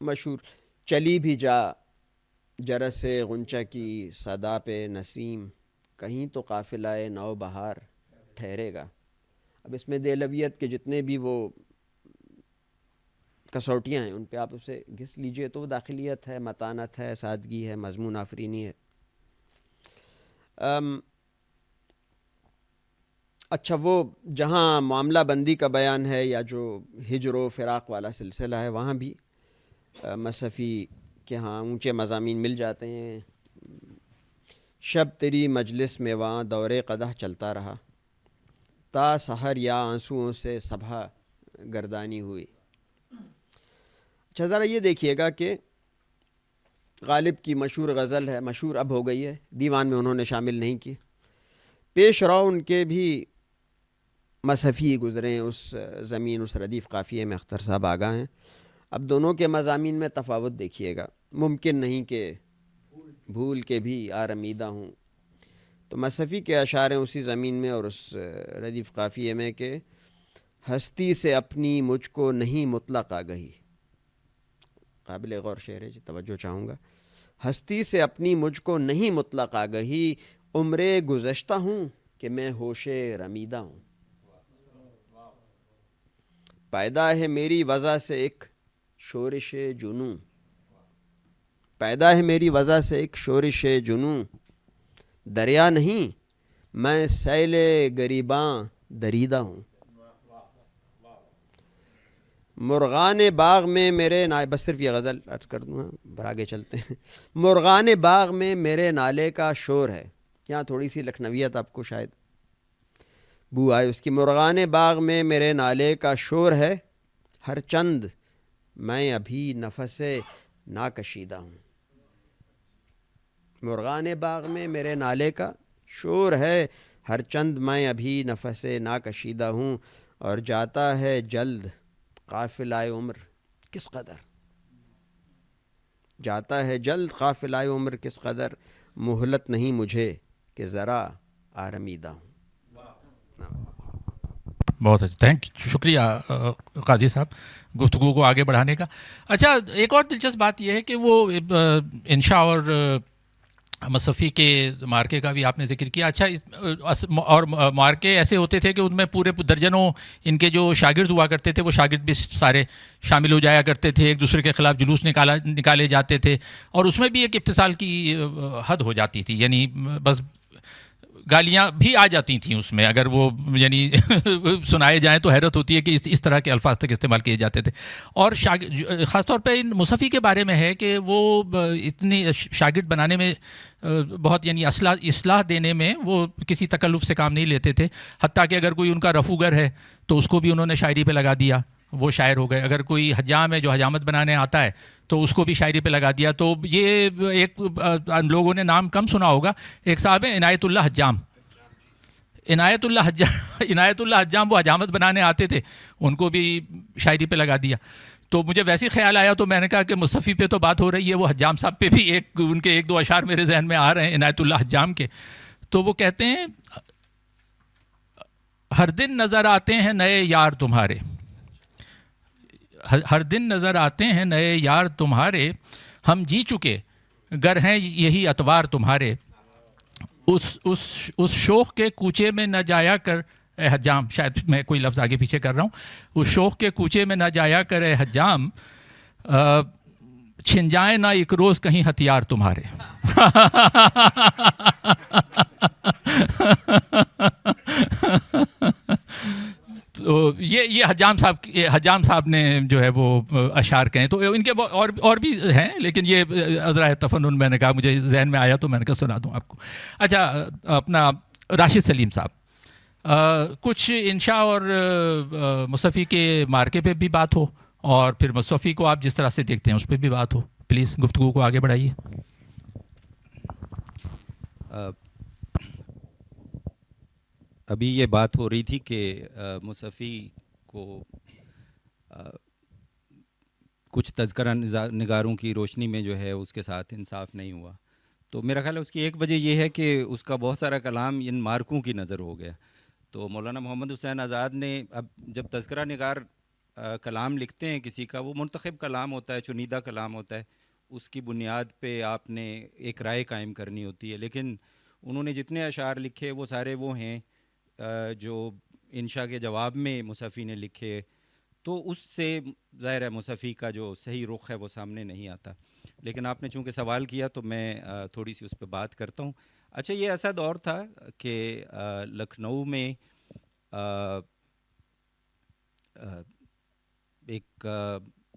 مشہور. چلی بھی جا جرس غنچہ کی صدا پہ نسیم، کہیں تو قافلہ نو بہار ٹھہرے گا. اب اس میں دہلویت کے جتنے بھی وہ کسوٹیاں ہیں ان پہ آپ اسے گھس لیجئے تو وہ داخلیت ہے، متانت ہے، سادگی ہے، مضمون آفرینی ہے. اچھا، وہ جہاں معاملہ بندی کا بیان ہے یا جو ہجر و فراق والا سلسلہ ہے، وہاں بھی مصحفی کے ہاں اونچے مضامین مل جاتے ہیں. شب تیری مجلس میں وہاں دور قدح چلتا رہا، تا سحر یا آنسوؤں سے صبح گردانی ہوئی. اچھا، ذرا یہ دیکھیے گا کہ غالب کی مشہور غزل ہے، مشہور اب ہو گئی ہے، دیوان میں انہوں نے شامل نہیں کی. پیش رو ان کے بھی مصحفی گزرے ہیں اس زمین، اس ردیف قافیے میں اختر صاحب آگاہ ہیں. اب دونوں کے مضامین میں تفاوت دیکھیے گا. ممکن نہیں کہ بھول کے بھی آرمیدہ ہوں، تو مصحفی کے اشعار ہیں اسی زمین میں اور اس ردیف قافیے میں کہ ہستی سے اپنی مجھ کو نہیں مطلق آگہی. قابل غور شعر ہے جی، توجہ چاہوں گا. ہستی سے اپنی مجھ کو نہیں مطلق آگہی، عمر گزشتہ ہوں کہ میں ہوش رمیدہ ہوں. پیدا ہے میری وضع سے ایک شورش جنوں، پیدا ہے میری وضع سے ایک شورش جنوں، دریا نہیں میں سیل گریباں دریدہ ہوں. مرغان باغ میں میرے بس صرف یہ غزل عرض کر دوں، پھر آگے چلتے ہیں. مرغان باغ میں میرے نالے کا شور ہے. یہاں تھوڑی سی لکھنویت آپ کو شاید بو آئے اس کی. مرغان باغ میں میرے نالے کا شور ہے، ہر چند میں ابھی نفس ناکشیدہ ہوں. مرغان باغ میں میرے نالے کا شور ہے، ہر چند میں ابھی نفس ناکشیدہ ہوں. اور جاتا ہے جلد قافلہ عمر کس قدر، جاتا ہے جلد قافلہ عمر کس قدر، مہلت نہیں مجھے کہ ذرا آرمیدہ ہوں. بہت اچھا، شکریہ قاضی صاحب گفتگو کو آگے بڑھانے کا. اچھا، ایک اور دلچسپ بات یہ ہے کہ وہ انشا اور مصحفی کے مارکے کا بھی آپ نے ذکر کیا. اچھا، اور مارکے ایسے ہوتے تھے کہ ان میں پورے درجنوں ان کے جو شاگرد ہوا کرتے تھے وہ شاگرد بھی سارے شامل ہو جایا کرتے تھے، ایک دوسرے کے خلاف جلوس نکالے جاتے تھے، اور اس میں بھی ایک اتصال کی حد ہو جاتی تھی. یعنی بس گالیاں بھی آ جاتی تھیں اس میں, اگر وہ یعنی سنائے جائیں تو حیرت ہوتی ہے کہ اس طرح کے الفاظ تک استعمال کیے جاتے تھے. اور خاص طور پہ ان مصفی کے بارے میں ہے کہ وہ اتنی شاگرد بنانے میں بہت یعنی اصلاح دینے میں وہ کسی تکلف سے کام نہیں لیتے تھے, حتیٰ کہ اگر کوئی ان کا رفوگر ہے تو اس کو بھی انہوں نے شاعری پہ لگا دیا, وہ شاعر ہو گئے. اگر کوئی حجام ہے جو حجامت بنانے آتا ہے تو اس کو بھی شاعری پہ لگا دیا. تو یہ ایک لوگوں نے نام کم سنا ہوگا, ایک صاحب ہیں عنایت اللہ حجام. عنایت اللہ حجام وہ حجامت بنانے آتے تھے, ان کو بھی شاعری پہ لگا دیا. تو مجھے ویسے ہی خیال آیا تو میں نے کہا کہ مصفی پہ تو بات ہو رہی ہے, وہ حجام صاحب پہ بھی ان کے ایک دو اشعار میرے ذہن میں آ رہے ہیں عنایت اللہ حجام کے. تو وہ کہتے ہیں ہر دن نظر آتے ہیں نئے یار تمہارے, ہر دن نظر آتے ہیں نئے یار تمہارے, ہم جی چکے گر ہیں یہی اتوار تمہارے. اس شوق کے کوچے میں نہ جایا کر اے حجام, شاید میں کوئی لفظ آگے پیچھے کر رہا ہوں, اس شوق کے کوچے میں نہ جایا کر اے حجام, چھن جائیں نہ ایک روز کہیں ہتھیار تمہارے. تو یہ حجام صاحب نے جو ہے وہ اشعار کہیں. تو ان کے اور بھی ہیں, لیکن یہ عذرائے تفنن میں نے کہا, مجھے ذہن میں آیا تو میں نے کہا سنا دوں آپ کو. اچھا, اپنا راشد سلیم صاحب, کچھ انشاء اور مصفی کے مارکے پہ بھی بات ہو, اور پھر مصفی کو آپ جس طرح سے دیکھتے ہیں اس پہ بھی بات ہو. پلیز گفتگو کو آگے بڑھائیے. ابھی یہ بات ہو رہی تھی کہ مصفی کو کچھ تذکرہ نگاروں کی روشنی میں جو ہے اس کے ساتھ انصاف نہیں ہوا. تو میرا خیال ہے اس کی ایک وجہ یہ ہے کہ اس کا بہت سارا کلام ان مارکوں کی نظر ہو گیا. تو مولانا محمد حسین آزاد نے, اب جب تذکرہ نگار کلام لکھتے ہیں کسی کا, وہ منتخب کلام ہوتا ہے, چنیدہ کلام ہوتا ہے, اس کی بنیاد پہ آپ نے ایک رائے قائم کرنی ہوتی ہے. لیکن انہوں نے جتنے اشعار لکھے وہ سارے وہ ہیں جو انشاء کے جواب میں مصفی نے لکھے, تو اس سے ظاہر ہے مصفی کا جو صحیح رخ ہے وہ سامنے نہیں آتا. لیکن آپ نے چونکہ سوال کیا تو میں تھوڑی سی اس پہ بات کرتا ہوں. اچھا, یہ ایسا دور تھا کہ لکھنؤ میں ایک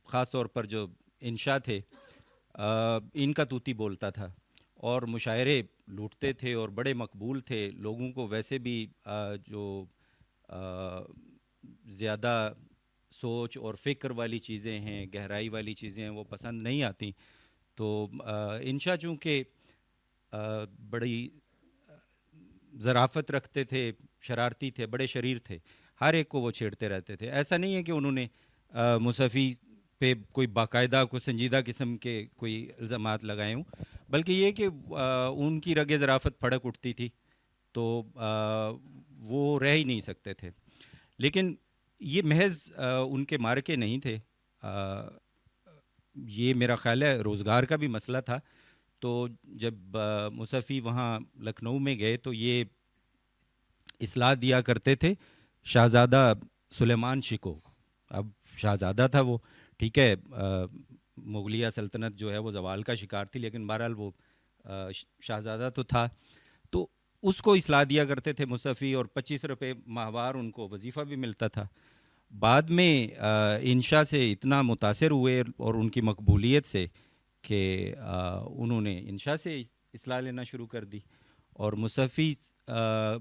خاص طور پر جو انشاء تھے ان کا طوطی بولتا تھا, اور مشاعرے لوٹتے تھے اور بڑے مقبول تھے. لوگوں کو ویسے بھی جو زیادہ سوچ اور فکر والی چیزیں ہیں, گہرائی والی چیزیں ہیں, وہ پسند نہیں آتی. تو انشاء چونکہ بڑی ظرافت رکھتے تھے, شرارتی تھے, بڑے شریر تھے, ہر ایک کو وہ چھیڑتے رہتے تھے. ایسا نہیں ہے کہ انہوں نے مصفی پہ کوئی باقاعدہ کوئی سنجیدہ قسم کے کوئی الزامات لگائے ہوں, بلکہ یہ کہ ان کی رگ ظرافت پھڑک اٹھتی تھی تو وہ رہ ہی نہیں سکتے تھے. لیکن یہ محض ان کے مارکے نہیں تھے, یہ میرا خیال ہے روزگار کا بھی مسئلہ تھا. تو جب مصفی وہاں لکھنؤ میں گئے تو یہ اصلاح دیا کرتے تھے شہزادہ سلیمان شکو. اب شہزادہ تھا وہ, ٹھیک ہے, مغلیہ سلطنت جو ہے وہ زوال کا شکار تھی, لیکن بہرحال وہ شہزادہ تو تھا. تو اس کو اصلاح دیا کرتے تھے مصفی, اور 25 روپے ماہوار ان کو وظیفہ بھی ملتا تھا. بعد میں انشاء سے اتنا متاثر ہوئے اور ان کی مقبولیت سے کہ انہوں نے انشاء سے اصلاح لینا شروع کر دی, اور مصفی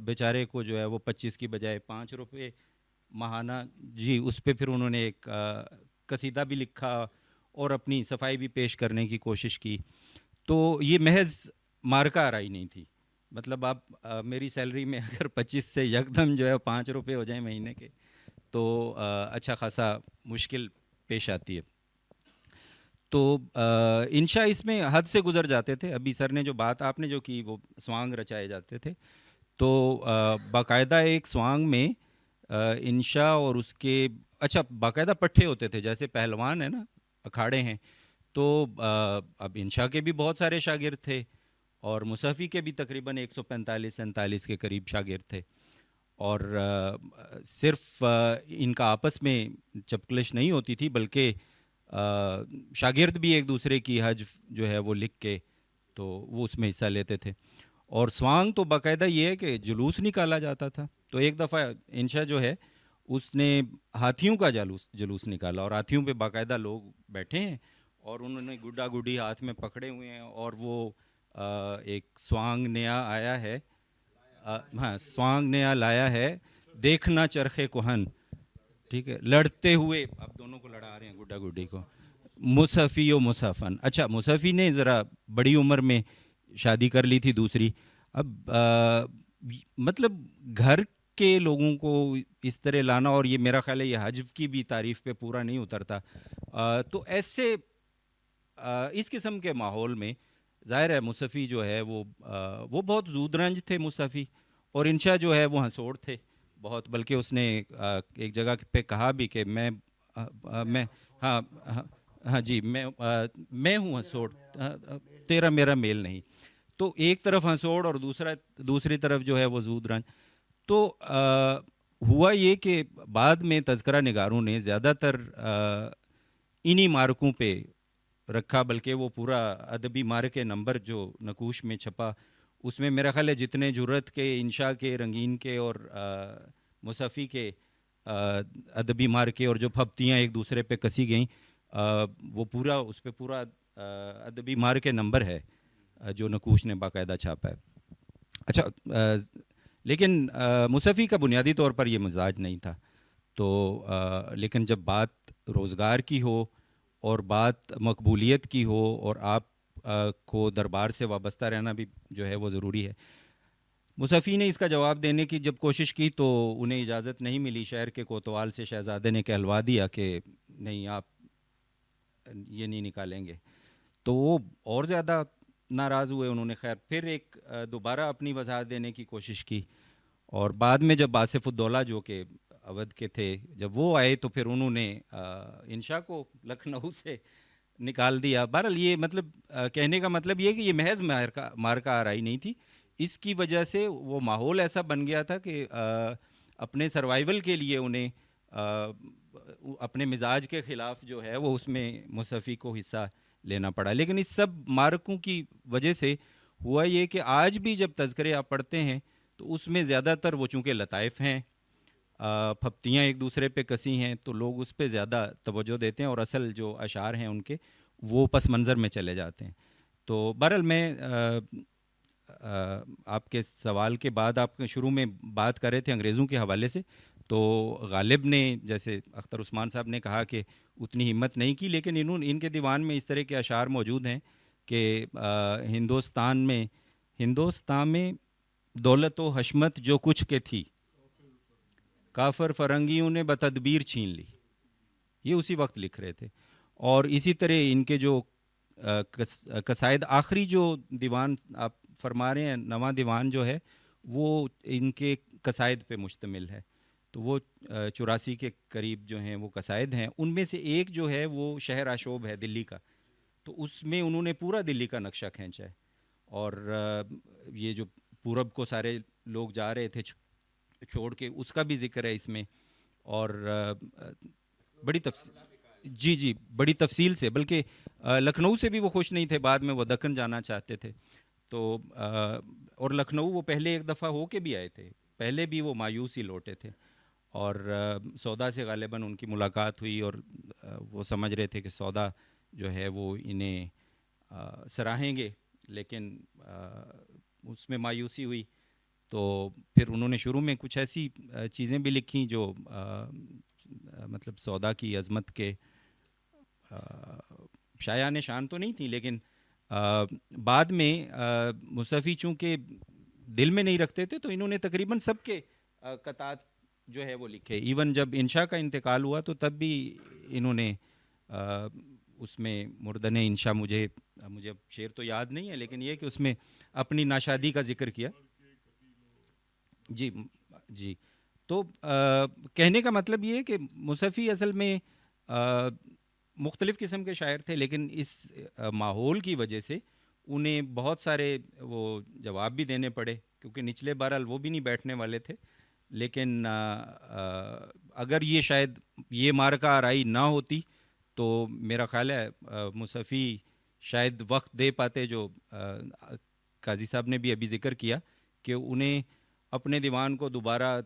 بیچارے کو جو ہے وہ 25 کی بجائے 5 روپے ماہانہ, جی اس پہ پھر انہوں نے ایک قصیدہ بھی لکھا اور اپنی صفائی بھی پیش کرنے کی کوشش کی. تو یہ محض مارکہ آرائی نہیں تھی. مطلب آپ میری سیلری میں اگر 25 سے یکدم جو ہے 5 روپے ہو جائیں مہینے کے تو اچھا خاصا مشکل پیش آتی ہے. تو انشاء اس میں حد سے گزر جاتے تھے. ابھی سر نے جو بات آپ نے جو کی وہ سوانگ رچائے جاتے تھے, تو باقاعدہ ایک سوانگ میں انشاء اور اس کے اچھا باقاعدہ پٹھے ہوتے تھے, جیسے پہلوان ہیں نا, اکھاڑے ہیں, تو اب انشاء کے بھی بہت سارے شاگرد تھے اور مصفی کے بھی تقریباً 145-47 کے قریب شاگرد تھے. اور صرف ان کا آپس میں چپکلش نہیں ہوتی تھی, بلکہ شاگرد بھی ایک دوسرے کی حج جو ہے وہ لکھ کے تو وہ اس میں حصہ لیتے تھے. اور سوانگ تو باقاعدہ یہ ہے کہ جلوس نکالا جاتا تھا. تو ایک دفعہ انشا جو ہے اس نے ہاتھیوں کا جلوس نکالا, اور ہاتھیوں پہ باقاعدہ لوگ بیٹھے ہیں اور انہوں نے گڈا گڈی ہاتھ میں پکڑے ہوئے ہیں, اور وہ ایک سوانگ نیا آیا ہے, ہاں سوانگ نیا لایا ہے, دیکھنا چرخے کوہن, ٹھیک ہے, لڑتے ہوئے اب دونوں کو لڑا رہے ہیں گڈا گڈی کو, مصحفی و مصحفن. اچھا مصحفی نے ذرا بڑی عمر میں شادی کر لی تھی دوسری. اب مطلب گھر کے لوگوں کو اس طرح لانا, اور یہ میرا خیال ہے یہ حج کی بھی تعریف پہ پورا نہیں اترتا. تو ایسے اس قسم کے ماحول میں ظاہر ہے مصحفی جو ہے وہ بہت زود رنج تھے مصحفی, اور انشا جو ہے وہ ہنسوڑ تھے بہت, بلکہ اس نے ایک جگہ پہ کہا بھی کہ میں ہاں ہاں جی میں ہوں ہنسوڑ, تیرا میرا میل نہیں. تو ایک طرف ہنسوڑ اور دوسری طرف جو ہے وہ زود رنج. تو ہوا یہ کہ بعد میں تذکرہ نگاروں نے زیادہ تر انہی مارکوں پہ رکھا, بلکہ وہ پورا ادبی مارک نمبر جو نقوش میں چھپا اس میں میرا خیال ہے جتنے جرت کے, انشا کے, رنگین کے اور مصحفی کے ادبی مارکے اور جو پھبتیاں ایک دوسرے پہ کسی گئیں, وہ پورا اس پہ پورا ادبی مارک نمبر ہے جو نقوش نے باقاعدہ چھاپا ہے. اچھا لیکن مصحفی کا بنیادی طور پر یہ مزاج نہیں تھا. تو لیکن جب بات روزگار کی ہو اور بات مقبولیت کی ہو, اور آپ کو دربار سے وابستہ رہنا بھی جو ہے وہ ضروری ہے, مصحفی نے اس کا جواب دینے کی جب کوشش کی تو انہیں اجازت نہیں ملی. شہر کے کوتوال سے شہزادے نے کہلوا دیا کہ نہیں آپ یہ نہیں نکالیں گے. تو وہ اور زیادہ ناراض ہوئے. انہوں نے خیر پھر ایک دوبارہ اپنی وضاحت دینے کی کوشش کی, اور بعد میں جب آصف الدولہ جو کہ اودھ کے تھے جب وہ آئے تو پھر انہوں نے انشا کو لکھنؤ سے نکال دیا. بہرحال یہ مطلب کہنے کا مطلب یہ کہ یہ محض مارکہ آرائی نہیں تھی, اس کی وجہ سے وہ ماحول ایسا بن گیا تھا کہ اپنے سروائیول کے لیے انہیں اپنے مزاج کے خلاف جو ہے وہ اس میں مصحفی کو حصہ لینا پڑا. لیکن اس سب مارکوں کی وجہ سے ہوا یہ کہ آج بھی جب تذکرے آپ پڑھتے ہیں تو اس میں زیادہ تر وہ چونکہ لطائف ہیں, پھبتیاں ایک دوسرے پہ کسی ہیں, تو لوگ اس پہ زیادہ توجہ دیتے ہیں, اور اصل جو اشعار ہیں ان کے وہ پس منظر میں چلے جاتے ہیں. تو بہرحال میں آپ کے سوال کے بعد آپ شروع میں بات کر رہے تھے انگریزوں کے حوالے سے, تو غالب نے جیسے اختر عثمان صاحب نے کہا کہ اتنی ہمت نہیں کی, لیکن ان کے دیوان میں اس طرح کے اشعار موجود ہیں کہ ہندوستان میں دولت و حشمت جو کچھ کے تھی, کافر فرنگیوں نے بتدبیر چھین لی. یہ اسی وقت لکھ رہے تھے. اور اسی طرح ان کے جو قصائد, آخری جو دیوان آپ فرما رہے ہیں نواں دیوان جو ہے وہ ان کے قصائد پہ مشتمل ہے. تو وہ 84 کے قریب جو ہیں وہ قصائد ہیں. ان میں سے ایک جو ہے وہ شہر آشوب ہے دلی کا, تو اس میں انہوں نے پورا دلی کا نقشہ کھینچا ہے, اور یہ جو پورب کو سارے لوگ جا رہے تھے چھوڑ کے, اس کا بھی ذکر ہے اس میں, اور بڑی بڑی تفصیل سے, بلکہ لکھنؤ سے بھی وہ خوش نہیں تھے, بعد میں وہ دکن جانا چاہتے تھے. تو اور لکھنؤ وہ پہلے ایک دفعہ ہو کے بھی آئے تھے, پہلے بھی وہ مایوس ہی لوٹے تھے, اور سودا سے غالباً ان کی ملاقات ہوئی, اور وہ سمجھ رہے تھے کہ سودا جو ہے وہ انہیں سراہیں گے, لیکن اس میں مایوسی ہوئی. تو پھر انہوں نے شروع میں کچھ ایسی چیزیں بھی لکھیں جو مطلب سودا کی عظمت کے شایان شان تو نہیں تھیں, لیکن بعد میں مصحفی چونکہ دل میں نہیں رکھتے تھے تو انہوں نے تقریباً سب کے قطعات جو ہے وہ لکھے. ایون جب انشا کا انتقال ہوا تو تب بھی انہوں نے اس میں مردن انشا, مجھے اب شعر تو یاد نہیں ہے, لیکن یہ کہ اس میں اپنی ناشادی کا ذکر کیا. جی تو کہنے کا مطلب یہ ہے کہ مصحفی اصل میں مختلف قسم کے شاعر تھے, لیکن اس ماحول کی وجہ سے انہیں بہت سارے وہ جواب بھی دینے پڑے, کیونکہ نچلے بہرحال وہ بھی نہیں بیٹھنے والے تھے. لیکن اگر یہ شاید یہ مارکہ آرائی نہ ہوتی تو میرا خیال ہے مصحفی شاید وقت دے پاتے جو قاضی صاحب نے بھی ابھی ذکر کیا کہ انہیں اپنے دیوان کو دوبارہ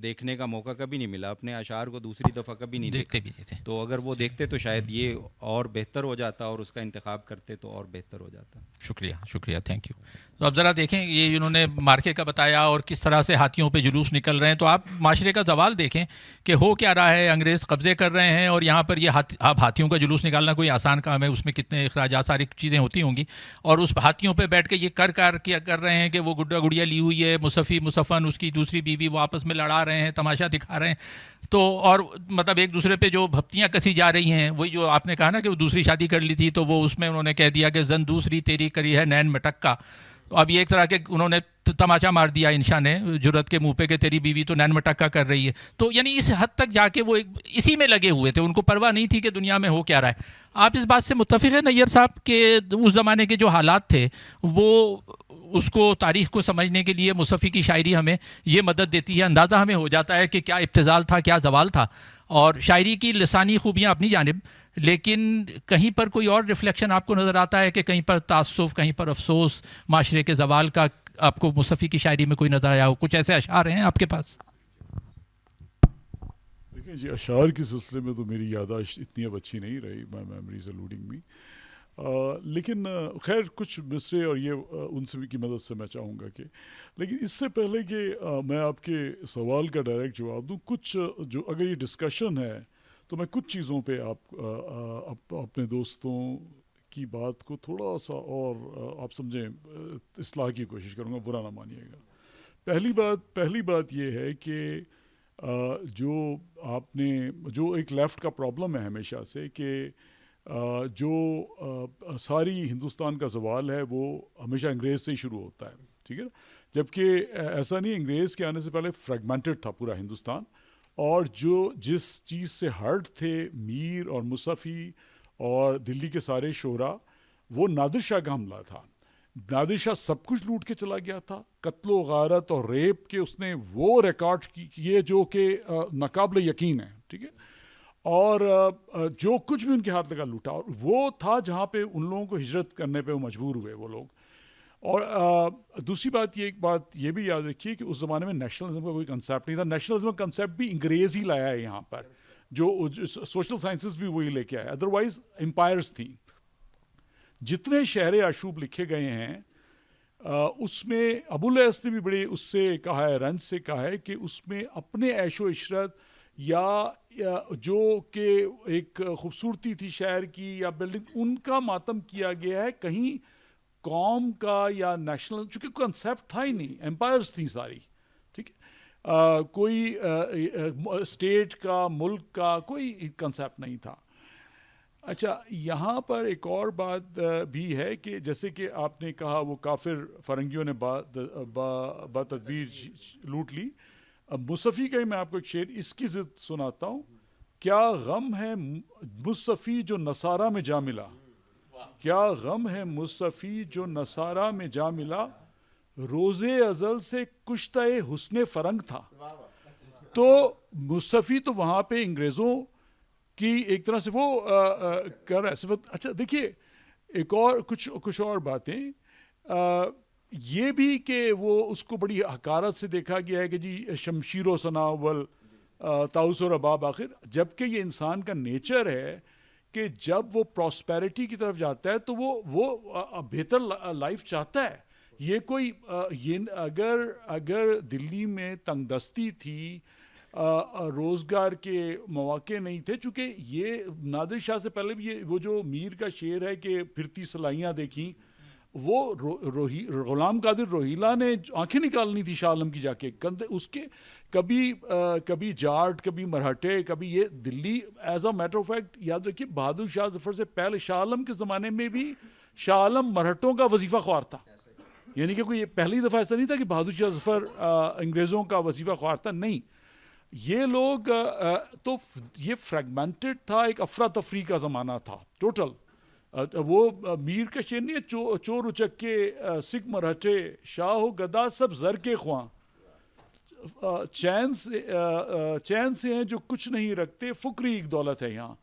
دیکھنے کا موقع کبھی نہیں ملا, اپنے اشعار کو دوسری دفعہ کبھی نہیں دیکھتے بھی نہیں تھے. تو اگر وہ دیکھتے تو شاید یہ اور بہتر ہو جاتا, اور اس کا انتخاب کرتے تو اور بہتر ہو جاتا. شکریہ شکریہ, تھینک یو. تو اب ذرا دیکھیں, یہ انہوں نے مارکے کا بتایا اور کس طرح سے ہاتھیوں پہ جلوس نکل رہے ہیں, تو آپ معاشرے کا زوال دیکھیں کہ ہو کیا رہا ہے. انگریز قبضے کر رہے ہیں اور یہاں پر یہ اب ہاتھیوں کا جلوس نکالنا کوئی آسان کام ہے, اس میں کتنے اخراجات ساری چیزیں ہوتی ہوں گی, اور اس ہاتھیوں پہ بیٹھ کے یہ کر رہے ہیں کہ وہ گڈا گڑیا لی ہوئی ہے, مصفی مصفن اس کی دوسری بیوی, وہ آپس میں لڑا رہے ہیں, تماشا دکھا رہے ہیں. تو اور مطلب ایک دوسرے پہ جو بھپتیاں کسی جا رہی ہیں, وہی جو آپ نے کہا نا کہ وہ دوسری شادی کر لی تھی, تو وہ اس میں انہوں نے کہہ دیا کہ زن دوسری تیری کری ہے نین مٹکا. تو اب یہ ایک طرح کے انہوں نے تماچا مار دیا انشا نے جرت کے منہ پہ کہ تیری بیوی تو نین مٹکا کر رہی ہے. تو یعنی اس حد تک جا کے وہ اسی میں لگے ہوئے تھے, ان کو پرواہ نہیں تھی کہ دنیا میں ہو کیا رہا ہے. آپ اس بات سے متفق ہیں نیئر صاحب کہ اس زمانے کے جو حالات تھے وہ اس کو تاریخ کو سمجھنے کے لیے مصفی کی شاعری ہمیں یہ مدد دیتی ہے, اندازہ ہمیں ہو جاتا ہے کہ کیا ابتذال تھا, کیا زوال تھا, اور شاعری کی لسانی خوبیاں اپنی جانب, لیکن کہیں پر کوئی اور ریفلیکشن آپ کو نظر آتا ہے کہ کہیں پر تعصب, کہیں پر افسوس, معاشرے کے زوال کا آپ کو مصفی کی شاعری میں کوئی نظر آیا ہو؟ کچھ ایسے اشعار ہیں آپ کے پاس؟ دیکھیں جی, اشعار کے سلسلے میں تو میری یادداشت اتنی اب اچھی نہیں رہی, مائی میموری از الوڈنگ می, لیکن خیر کچھ مصرے اور یہ ان سے بھی کی مدد سے میں چاہوں گا کہ, لیکن اس سے پہلے کہ میں آپ کے سوال کا ڈائریکٹ جواب دوں, کچھ جو اگر یہ ڈسکشن ہے تو میں کچھ چیزوں پہ آپ اپنے دوستوں کی بات کو تھوڑا سا اور آپ سمجھیں اصلاح کی کوشش کروں گا, برا نہ مانیے گا. پہلی بات یہ ہے کہ جو آپ نے جو ایک لیفٹ کا پرابلم ہے ہمیشہ سے کہ جو ساری ہندوستان کا زوال ہے وہ ہمیشہ انگریز سے ہی شروع ہوتا ہے, ٹھیک ہے نا, جبکہ ایسا نہیں, انگریز کے آنے سے پہلے فریگمنٹڈ تھا پورا ہندوستان, اور جس چیز سے ہرٹ تھے میر اور مصفی اور دلی کے سارے شعراء, وہ نادر شاہ کا حملہ تھا. نادر شاہ سب کچھ لوٹ کے چلا گیا تھا, قتل و غارت اور ریپ کے اس نے وہ ریکارڈ کیے جو کہ ناقابل یقین ہے, ٹھیک ہے, اور جو کچھ بھی ان کے ہاتھ لگا لوٹا, اور وہ تھا جہاں پہ ان لوگوں کو ہجرت کرنے پہ وہ مجبور ہوئے وہ لوگ. اور دوسری بات یہ, ایک بات یہ بھی یاد رکھیے کہ اس زمانے میں نیشنلزم کا کوئی کنسیپٹ نہیں تھا. نیشنلزم کا کنسیپٹ بھی انگریز ہی لایا ہے یہاں پر, جو سوشل سائنسز بھی وہی لے کے آئے, ادروائز امپائرز تھیں. جتنے شعر عشوب لکھے گئے ہیں اس میں ابوالعز نے بھی بڑے اس سے کہا ہے, رنج سے کہا ہے کہ اس میں اپنے عیش و عشرت یا جو کہ ایک خوبصورتی تھی شہر کی یا بلڈنگ, ان کا ماتم کیا گیا ہے. کہیں قوم کا یا نیشنل, چونکہ کنسیپٹ تھا ہی نہیں, امپائرز تھیں ساری, ٹھیک ہے, کوئی اسٹیٹ کا, ملک کا کوئی کنسیپٹ نہیں تھا. اچھا, یہاں پر ایک اور بات بھی ہے کہ جیسے کہ آپ نے کہا وہ کافر فرنگیوں نے با تدبیر لوٹ لی. اب مصفی کا ہی میں آپ کو ایک شعر اس کی ضد سناتا ہوں. کیا غم ہے مصفی جو نصارہ میں جا ملا, کیا غم ہے مصفی جو نصارہ میں جا ملا, روز ازل سے کشتہ حسن فرنگ تھا. تو مصفی تو وہاں پہ انگریزوں کی ایک طرح سے وہ کر رہا ہے. اچھا دیکھیے, ایک اور کچھ اور باتیں یہ بھی کہ وہ اس کو بڑی حقارت سے دیکھا گیا ہے کہ جی شمشیر و سناول طاؤس و رباب آخر, جبکہ یہ انسان کا نیچر ہے کہ جب وہ پراسپیرٹی کی طرف جاتا ہے تو وہ بہتر لائف چاہتا ہے. یہ کوئی اگر دلی میں تنگ دستی تھی, روزگار کے مواقع نہیں تھے, چونکہ یہ نادر شاہ سے پہلے بھی وہ جو میر کا شعر ہے کہ پھرتی سلائیاں دیکھیں, وہ غلام قادر روہیلا نے آنکھیں نکالنی تھی شاہ عالم کی جا کے, اس کے کبھی جاٹ, کبھی مرہٹے, کبھی یہ Dilli. As a matter of fact یاد رکھیے, بہادر شاہ ظفر سے پہلے شاہ عالم کے زمانے میں بھی شاہ عالم مرہٹوں کا وظیفہ خوار تھا. یعنی کہ کوئی پہلی دفعہ ایسا نہیں تھا کہ بہادر شاہ ظفر انگریزوں کا وظیفہ خوار تھا, نہیں. یہ لوگ تو یہ فریگمنٹڈ تھا, ایک افراتفری کا زمانہ تھا ٹوٹل. وہ میر کا شعر نہیں ہے, چور اچک کے سکھ مرہٹے, شاہ و گدا سب زر کے خواں, چین سے ہیں جو کچھ نہیں رکھتے, فقری ایک دولت ہے یہاں.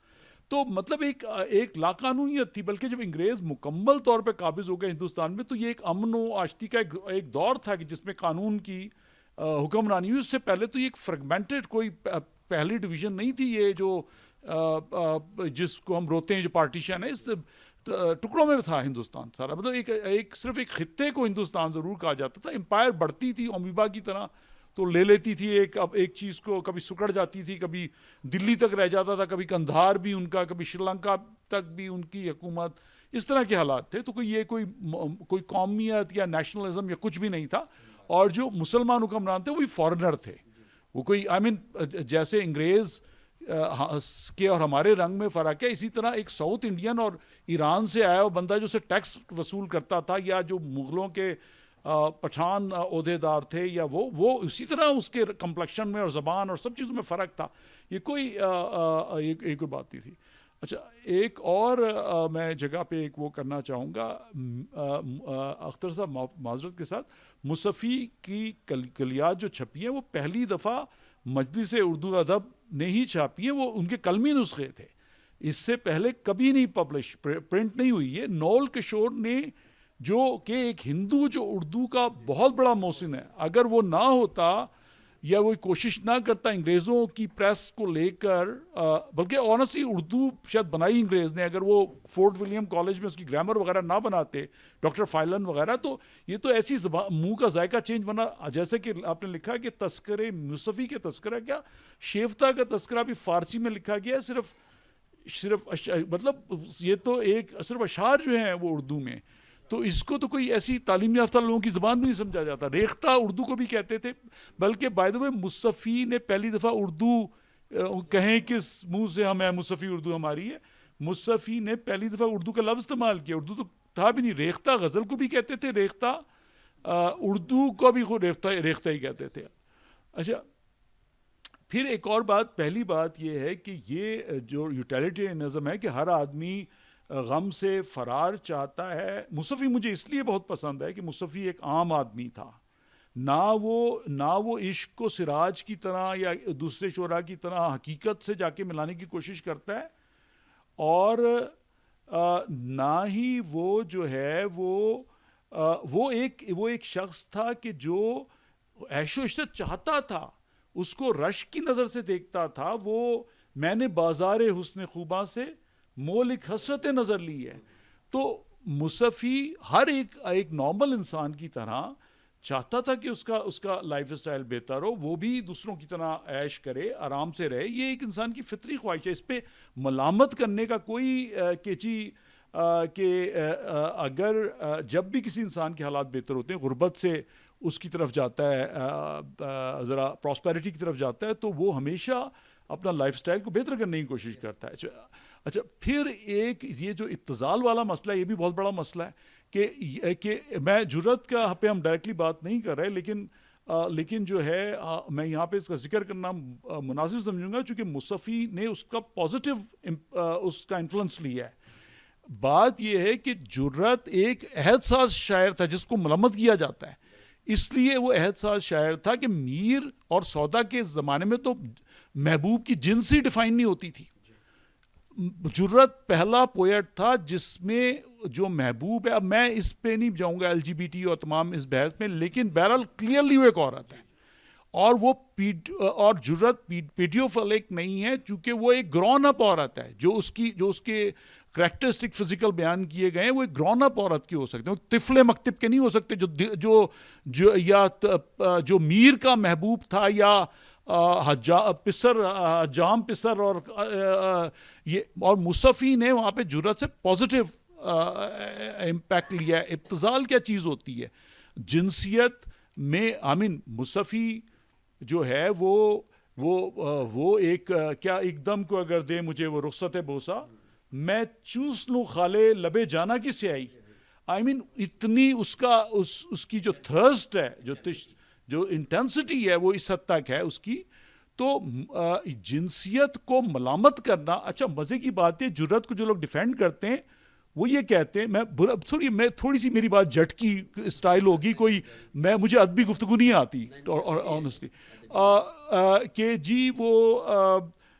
تو مطلب ایک لاقانونیت تھی. بلکہ جب انگریز مکمل طور پہ قابض ہو گئے ہندوستان میں تو یہ ایک امن و آشتی کا ایک دور تھا کہ جس میں قانون کی حکمرانی ہوئی. اس سے پہلے تو یہ ایک فریگمنٹڈ کوئی پہلی ڈویژن نہیں تھی, یہ جو جس کو ہم روتے ہیں جو پارٹیشن ہے, اس ٹکڑوں میں تھا ہندوستان سارا. مطلب ایک صرف ایک خطے کو ہندوستان ضرور کہا جاتا تھا. امپائر بڑھتی تھی امیبا کی طرح, تو لے لیتی تھی ایک چیز کو, کبھی سکڑ جاتی تھی, کبھی دلی تک رہ جاتا تھا, کبھی کندھار بھی ان کا, کبھی شری لنکا تک بھی ان کی حکومت. اس طرح کے حالات تھے. تو کوئی قومیت یا نیشنلزم یا کچھ بھی نہیں تھا. اور جو مسلمان حکمران تھے وہ بھی فارنر تھے. وہ کوئی جیسے انگریز کے اور ہمارے رنگ میں فرق ہے, اسی طرح ایک ساؤتھ انڈین اور ایران سے آیا ہوا بندہ جو اسے ٹیکس وصول کرتا تھا, یا جو مغلوں کے پٹھان عہدے دار تھے, یا وہ اسی طرح اس کے کمپلیکشن میں اور زبان اور سب چیزوں میں فرق تھا. یہ کوئی بات نہیں تھی. اچھا, ایک اور میں جگہ پہ ایک وہ کرنا چاہوں گا اختر صاحب معذرت کے ساتھ. مصفی کی کلیات جو چھپی ہیں وہ پہلی دفعہ مجلس اردو ادب نے ہی چھاپی ہیں. وہ ان کے کلمی نسخے تھے, اس سے پہلے کبھی نہیں پبلش پرنٹ نہیں ہوئی ہے. نول کشور نے, جو کہ ایک ہندو جو اردو کا بہت بڑا محسن ہے, اگر وہ نہ ہوتا یا وہ کوشش نہ کرتا انگریزوں کی پریس کو لے کر, بلکہ آنیسٹلی اردو شاید بنائی انگریز نے, اگر وہ فورٹ ولیم کالج میں اس کی گرامر وغیرہ نہ بناتے, ڈاکٹر فائلن وغیرہ, تو یہ تو ایسی منہ کا ذائقہ چینج بنا. جیسے کہ آپ نے لکھا کہ تذکرے مصفی کے تذکرہ کیا شیفتہ کا تذکرہ بھی فارسی میں لکھا گیا ہے, صرف مطلب یہ تو ایک صرف اشعار جو ہیں وہ اردو میں. تو اس کو تو کوئی ایسی تعلیم یافتہ لوگوں کی زبان میں نہیں سمجھا جاتا. ریختہ اردو کو بھی کہتے تھے. بلکہ بائی دا وے مصفی نے پہلی دفعہ اردو, کہیں کس منہ سے ہمیں مصفی اردو ہماری ہے, مصفی نے پہلی دفعہ اردو کا لفظ استعمال کیا. اردو تو تھا بھی نہیں. ریختہ غزل کو بھی کہتے تھے ریختہ, اردو کو بھی ریختہ ہی کہتے تھے. اچھا, پھر ایک اور بات, پہلی بات یہ ہے کہ یہ جو یوٹیلیٹرینزم ہے کہ ہر آدمی غم سے فرار چاہتا ہے. مصفی مجھے اس لیے بہت پسند ہے کہ مصفی ایک عام آدمی تھا. نہ وہ عشق کو سراج کی طرح یا دوسرے شعراء کی طرح حقیقت سے جا کے ملانے کی کوشش کرتا ہے, اور نہ ہی وہ جو ہے وہ ایک شخص تھا کہ جو عیش و عشرت چاہتا تھا, اس کو رشک کی نظر سے دیکھتا تھا. وہ میں نے بازار حسن خوباں سے مول ایک حسرت نظر لی ہے. تو مصفی ہر ایک نارمل انسان کی طرح چاہتا تھا کہ اس کا لائف اسٹائل بہتر ہو, وہ بھی دوسروں کی طرح عیش کرے, آرام سے رہے. یہ ایک انسان کی فطری خواہش ہے. اس پہ ملامت کرنے کا کوئی کہ اگر جب بھی کسی انسان کے حالات بہتر ہوتے ہیں, غربت سے اس کی طرف جاتا ہے, ذرا پراسپیرٹی کی طرف جاتا ہے, تو وہ ہمیشہ اپنا لائف اسٹائل کو بہتر کرنے کی کوشش کرتا ہے. اچھا, پھر ایک یہ جو ابتذال والا مسئلہ ہے, یہ بھی بہت بڑا مسئلہ ہے کہ میں جرت کا پہ ہم ڈائریکٹلی بات نہیں کر رہے, لیکن جو ہے میں یہاں پہ اس کا ذکر کرنا مناسب سمجھوں گا, چونکہ مصفی نے اس کا پازیٹیو اس کا انفلوئنس لیا ہے. بات یہ ہے کہ جرت ایک عہد ساز شاعر تھا جس کو ملامت کیا جاتا ہے, اس لیے وہ عہد ساز شاعر تھا کہ میر اور سودا کے زمانے میں تو محبوب کی جنس ہی ڈیفائن نہیں ہوتی تھی. جرت پہلا پوئٹ تھا جس میں جو محبوب ہے, اب میں اس پہ نہیں جاؤں گا LGBT اور تمام اس بحث میں, لیکن بہرحال کلیئرلی وہ ایک عورت ہے, اور جرت پیڈیوفلک نہیں ہے, چونکہ وہ ایک گرون اپ عورت ہے. جو اس کے کریکٹرسٹک فزیکل بیان کیے گئے ہیں وہ ایک گرون اپ عورت کے ہو سکتے ہیں, طفل مکتب کے نہیں ہو سکتے جو میر کا محبوب تھا, یا جام پسر, اور مصفی نے وہاں پہ جرت سے پازیٹیو امپیکٹ لیا ہے. ابتذال کیا چیز ہوتی ہے جنسیت میں؟ مصفی جو ہے وہ ایک کیا ایک دم کو اگر دے مجھے وہ رخصت بوسا, میں چوس لوں خالے لبے جانا کی سیائی. اتنی اس کی جو تھرسٹ ہے, جو انٹینسٹی ہے وہ اس حد تک ہے اس کی. تو جنسیت کو ملامت کرنا, اچھا مزے کی بات ہے, جرت کو جو لوگ ڈیفینڈ کرتے ہیں وہ یہ کہتے ہیں, میں تھوڑی سی میری بات جٹ کی اسٹائل ہوگی, مجھے ادبی گفتگو نہیں آتی آنیسٹلی, کہ جی وہ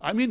I mean,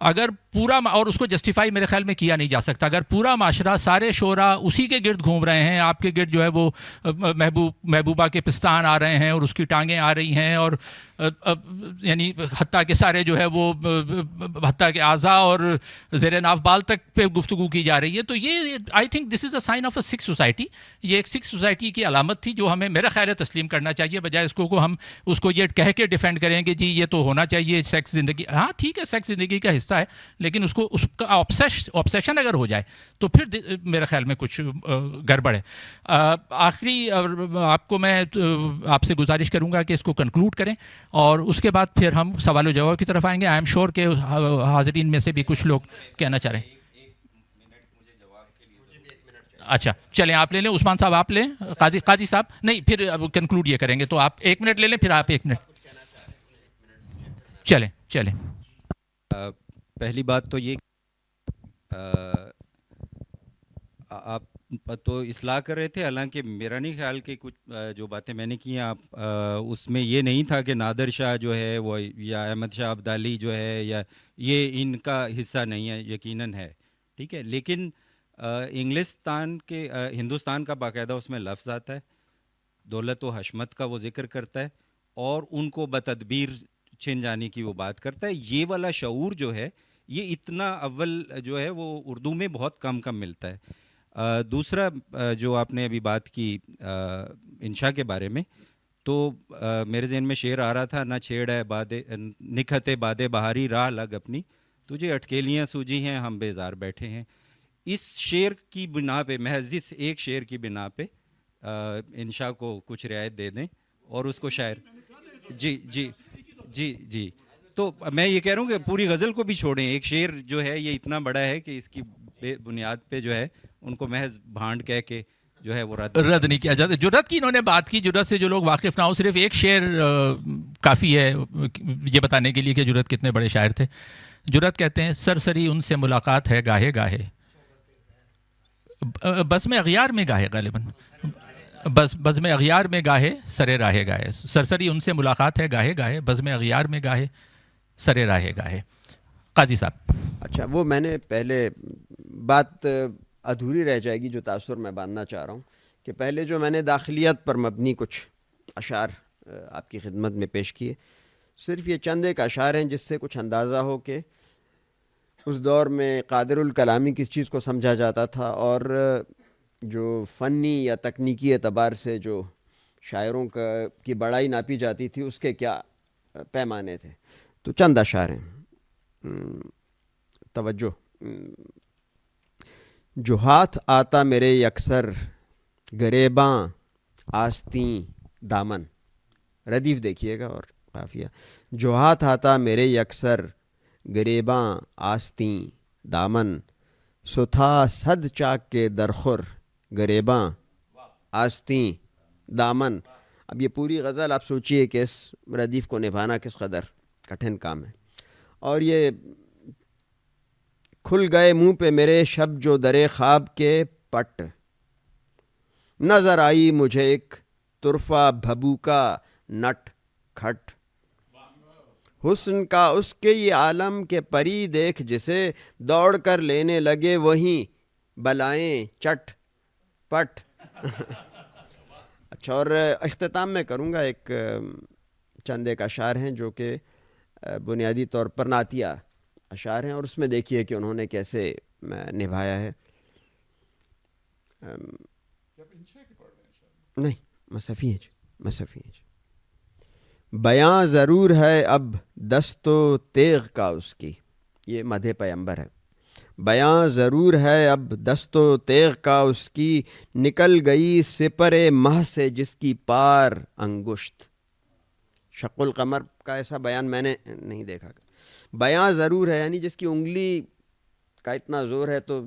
اگر پورا اور اس کو جسٹیفائی میرے خیال میں کیا نہیں جا سکتا. اگر پورا معاشرہ سارے شعراء اسی کے گرد گھوم رہے ہیں, آپ کے گرد جو ہے وہ محبوبہ کے پستان آ رہے ہیں اور اس کی ٹانگیں آ رہی ہیں, اور یعنی حتیٰ کہ سارے جو ہے وہ حتیٰ کہ اعضاء اور زیر ناف بال تک پہ گفتگو کی جا رہی ہے, تو یہ I think this is a sign of a Sikh society. یہ ایک سکھ سوسائٹی کی علامت تھی جو ہمیں میرا خیال ہے تسلیم کرنا چاہیے, بجائے اس کو ہم اس کو یہ کہہ کے ڈیفینڈ کریں کہ جی یہ تو ہونا چاہیے سیکس زندگی. ہاں ٹھیک ہے, سیکس زندگی کا حصہ ہے, لیکن اس کا آبسیشن اگر ہو جائے تو پھر میرے خیال میں کچھ گڑبڑ ہے. آخری آپ کو میں آپ سے گزارش کروں گا کہ اس کو کنکلوڈ کریں, اور اس کے بعد پھر ہم سوال و جواب کی طرف آئیں گے. آئی ایم شیور کہ حاضرین میں سے بھی کچھ لوگ کہنا چاہ رہے ہیں. اچھا چلیں آپ لے لیں, عثمان صاحب آپ لیں, قاضی صاحب نہیں, پھر اب کنکلوڈ یہ کریں گے, تو آپ 1 منٹ لے لیں, پھر آپ 1 منٹ. چلیں. پہلی بات تو یہ آپ تو اصلاح کر رہے تھے, حالانکہ میرا نہیں خیال کہ کچھ جو باتیں میں نے کی ہیں آپ اس میں یہ نہیں تھا کہ نادر شاہ جو ہے وہ یا احمد شاہ ابدالی جو ہے یا یہ ان کا حصہ نہیں ہے, یقیناً ہے, ٹھیک ہے, لیکن انگلستان کے ہندوستان کا باقاعدہ اس میں لفظ آتا ہے, دولت و حشمت کا وہ ذکر کرتا ہے, اور ان کو بتدبیر چھن جانے کی وہ بات کرتا ہے. یہ والا شعور جو ہے یہ اتنا اول جو ہے وہ اردو میں بہت کم ملتا ہے. دوسرا جو آپ نے ابھی بات کی انشاء کے بارے میں, تو میرے ذہن میں شعر آ رہا تھا, نہ چھیڑ ہے نکھتے بادے بہاری راہ لگ اپنی, تجھے اٹکیلیاں سوجی ہیں ہم بیزار بیٹھے ہیں. اس شعر کی بنا پہ, محض اس ایک شعر کی بنا پہ انشاء کو کچھ رعایت دے دیں اور اس کو شاعر جی تو میں یہ کہہ رہا ہوں کہ پوری غزل کو بھی چھوڑیں, ایک شعر جو ہے یہ اتنا بڑا ہے کہ اس کی بنیاد پہ جو ہے ان کو محض بھانڈ کہہ کے جو ہے وہ رد نہیں کیا جاتا. جرأت کی انہوں نے بات کی, جرأت سے جو لوگ واقف نہ ہو, صرف ایک شعر کافی ہے یہ بتانے کے لیے کہ جرأت کتنے بڑے شاعر تھے. جرأت کہتے ہیں سرسری ان سے ملاقات ہے گاہے گاہے, بزم اغیار میں گاہے, غالباً بزم اغیار میں گاہے سرے راہے گاہے. سرسری ان سے ملاقات ہے گاہے گاہے, بزم اغیار میں گاہے سرے راہے گاہے. قاضی صاحب. اچھا, وہ میں نے پہلے بات ادھوری رہ جائے گی جو تاثر میں باندھنا چاہ رہا ہوں, کہ پہلے جو میں نے داخلیت پر مبنی کچھ اشعار آپ کی خدمت میں پیش کیے, صرف یہ چند ایک اشعار ہیں جس سے کچھ اندازہ ہو کہ اس دور میں قادر الکلامی کس چیز کو سمجھا جاتا تھا, اور جو فنی یا تکنیکی اعتبار سے جو شاعروں کی بڑائی ناپی جاتی تھی اس کے کیا پیمانے تھے. تو چند اشعار ہیں, توجہ. جو ہاتھ آتا میرے یکسر گریباں آستیں دامن, ردیف دیکھیے گا اور قافیہ. جو ہاتھ آتا میرے یکسر گریباں آستیں دامن, ستھا صد چاک کے درخور گریباں آستیں دامن. اب یہ پوری غزل آپ سوچئے کہ اس ردیف کو نبھانا کس قدر کٹھن کام ہے. اور یہ کھل گئے منہ پہ میرے شب جو درے خواب کے پٹ, نظر آئی مجھے ایک طرفہ بھبو کا نٹ کھٹ. حسن کا اس کے یہ عالم کے پری دیکھ جسے, دوڑ کر لینے لگے وہیں بلائیں چٹ پٹ. اچھا, اور اختتام میں کروں گا ایک چند ایک اشعار ہیں جو کہ بنیادی طور پر نعتیہ اشعار ہیں, اور اس میں دیکھیے کہ انہوں نے کیسے نبھایا ہے. نہیں, مصحفی ہیں. بیاں ضرور ہے اب دست و تیغ کا اس کی, یہ مدح پیمبر ہے. بیاں ضرور ہے اب دست و تیغ کا اس کی, نکل گئی سپر مہ سے جس کی پار انگشت. شق القمر کا ایسا بیان میں نے نہیں دیکھا. بیاں ضرور ہے یعنی جس کی انگلی کا اتنا زور ہے تو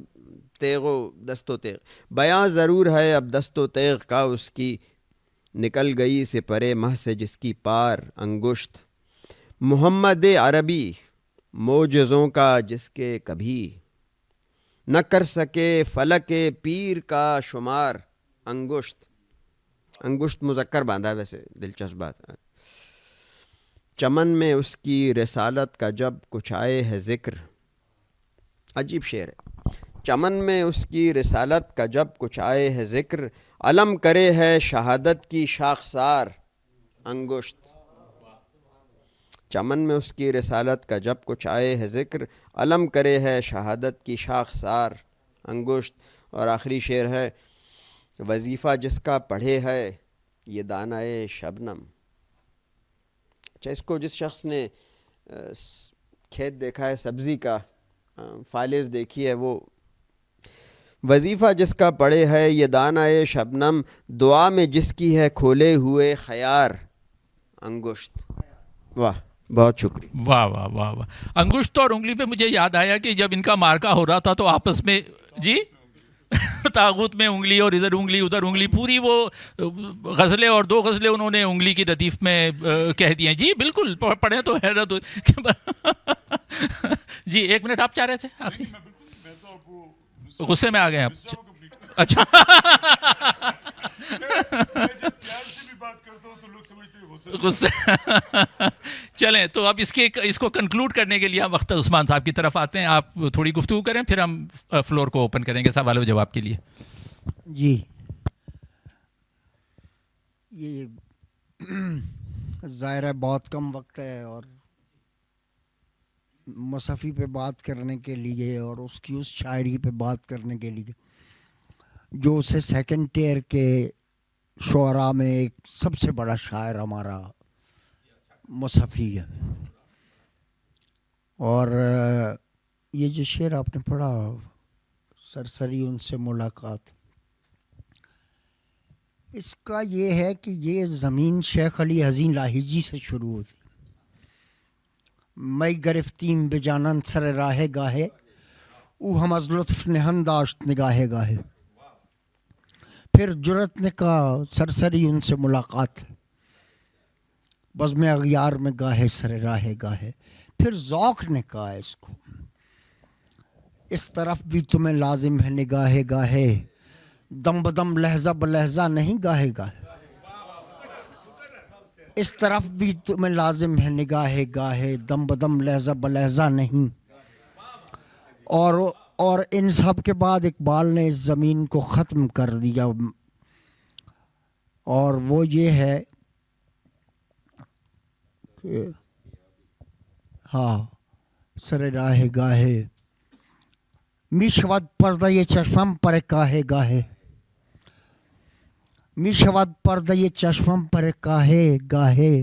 تیغ و دست و تیغ. بیاں ضرور ہے اب دست و تیغ کا اس کی, نکل گئی سپر مہ سے جس کی پار انگشت. محمد عربی معجزوں کا جس کے کبھی نہ کر سکے فلک پیر کا شمار انگشت. انگشت مذکر باندھا, ویسے دلچسپ بات. چمن میں اس کی رسالت کا جب کچھ آئے ہے ذکر, عجیب شعر ہے. چمن میں اس کی رسالت کا جب کچھ آئے ہے ذکر، علم کرے ہے شہادت کی شاخسار انگشت. چمن میں اس کی رسالت کا جب کچھ آئے ہے ذکر، علم کرے ہے شہادت کی شاخسار انگشت. اور آخری شعر ہے، وظیفہ جس کا پڑھے ہے یہ دانائے شبنم. اچھا، اس کو جس شخص نے کھیت دیکھا ہے سبزی کا، فالز دیکھی ہے، وہ وظیفہ جس کا پڑھے ہے یہ دانائے شبنم، دعا میں جس کی ہے کھولے ہوئے خیار انگشت. واہ، بہت شکریہ. واہ واہ واہ واہ. انگشت اور انگلی پہ مجھے یاد آیا کہ جب ان کا مارکا ہو رہا تھا تو آپس میں جی تاغوت میں انگلی اور ادھر انگلی ادھر انگلی، پوری وہ غزلیں اور 2 غزلیں انہوں نے انگلی کی ردیف میں کہہ دی ہیں. جی بالکل پڑھیں تو حیرت جی 1 منٹ آپ چاہ رہے تھے آخری؟ غصے میں آ گئے آپ. اچھا غصے چلیں تو اب اس کو کنکلوڈ کرنے کے لیے ہم وقت عثمان صاحب کی طرف آتے ہیں. آپ تھوڑی گفتگو کریں، پھر ہم فلور کو اوپن کریں گے سوال و جواب کے لیے. جی، یہ ظاہر ہے بہت کم وقت ہے، اور مصحفی پہ بات کرنے کے لیے اور اس کی اس شاعری پہ بات کرنے کے لیے جو اسے سیکنڈ ٹیئر کے شعراء میں ایک سب سے بڑا شاعر ہمارا مصحفی ہے. اور یہ جو شعر آپ نے پڑھا، سرسری ان سے ملاقات، اس کا یہ ہے کہ یہ زمین شیخ علی حزین لاہیجی سے شروع ہوتی. میں گرفتیم بجانن سر راہ گاہے، او ہم از لطف نہن داشت نگاہ گاہے. پھر جرت نے کہا سرسری ان سے ملاقات، بزم اغیار میں گاہے سر راہ گاہے. پھر ذوق نے کہا اس کو، اس طرف بھی تمہیں لازم ہے نگاہ گاہے، دم بدم لہجہ بلہجہ نہیں گاہے گاہے. اس طرف بھی تمہیں لازم ہے نگاہ گاہے، دم بدم لہجہ بلہجہ نہیں. اور ان سب کے بعد اقبال نے اس زمین کو ختم کر دیا، اور وہ یہ ہے کہ ہاں سر راہ گاہے می شود پردہ یہ چشمم پر کاہے گاہے، می شود پردہ یہ چشمم پر کاہے گاہے،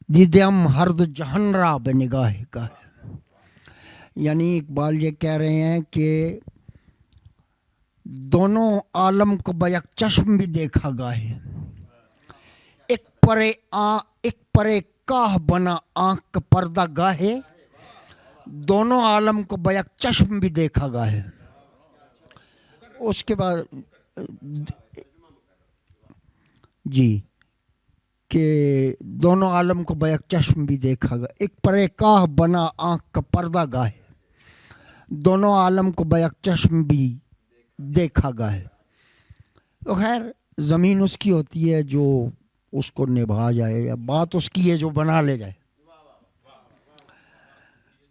دیدم ہر دو جہان را بے نگاہ گاہے. یعنی اقبال یہ کہہ رہے ہیں کہ دونوں عالم کو بیک چشم بھی دیکھا گاہے، ایک پرے کاہ بنا آنکھ کا پردہ گاہے، دونوں عالم کو بیک چشم بھی دیکھا گاہے. اس کے بعد جی کہ دونوں عالم کو بیک چشم بھی دیکھا گا، ایک پرے کاہ بنا آنکھ کا پردہ گاہے، دونوں عالم کو بیک چشم بھی دیکھا گاہے. تو خیر زمین اس کی ہوتی ہے جو اس کو نبھا جائے، یا بات اس کی ہے جو بنا لے جائے.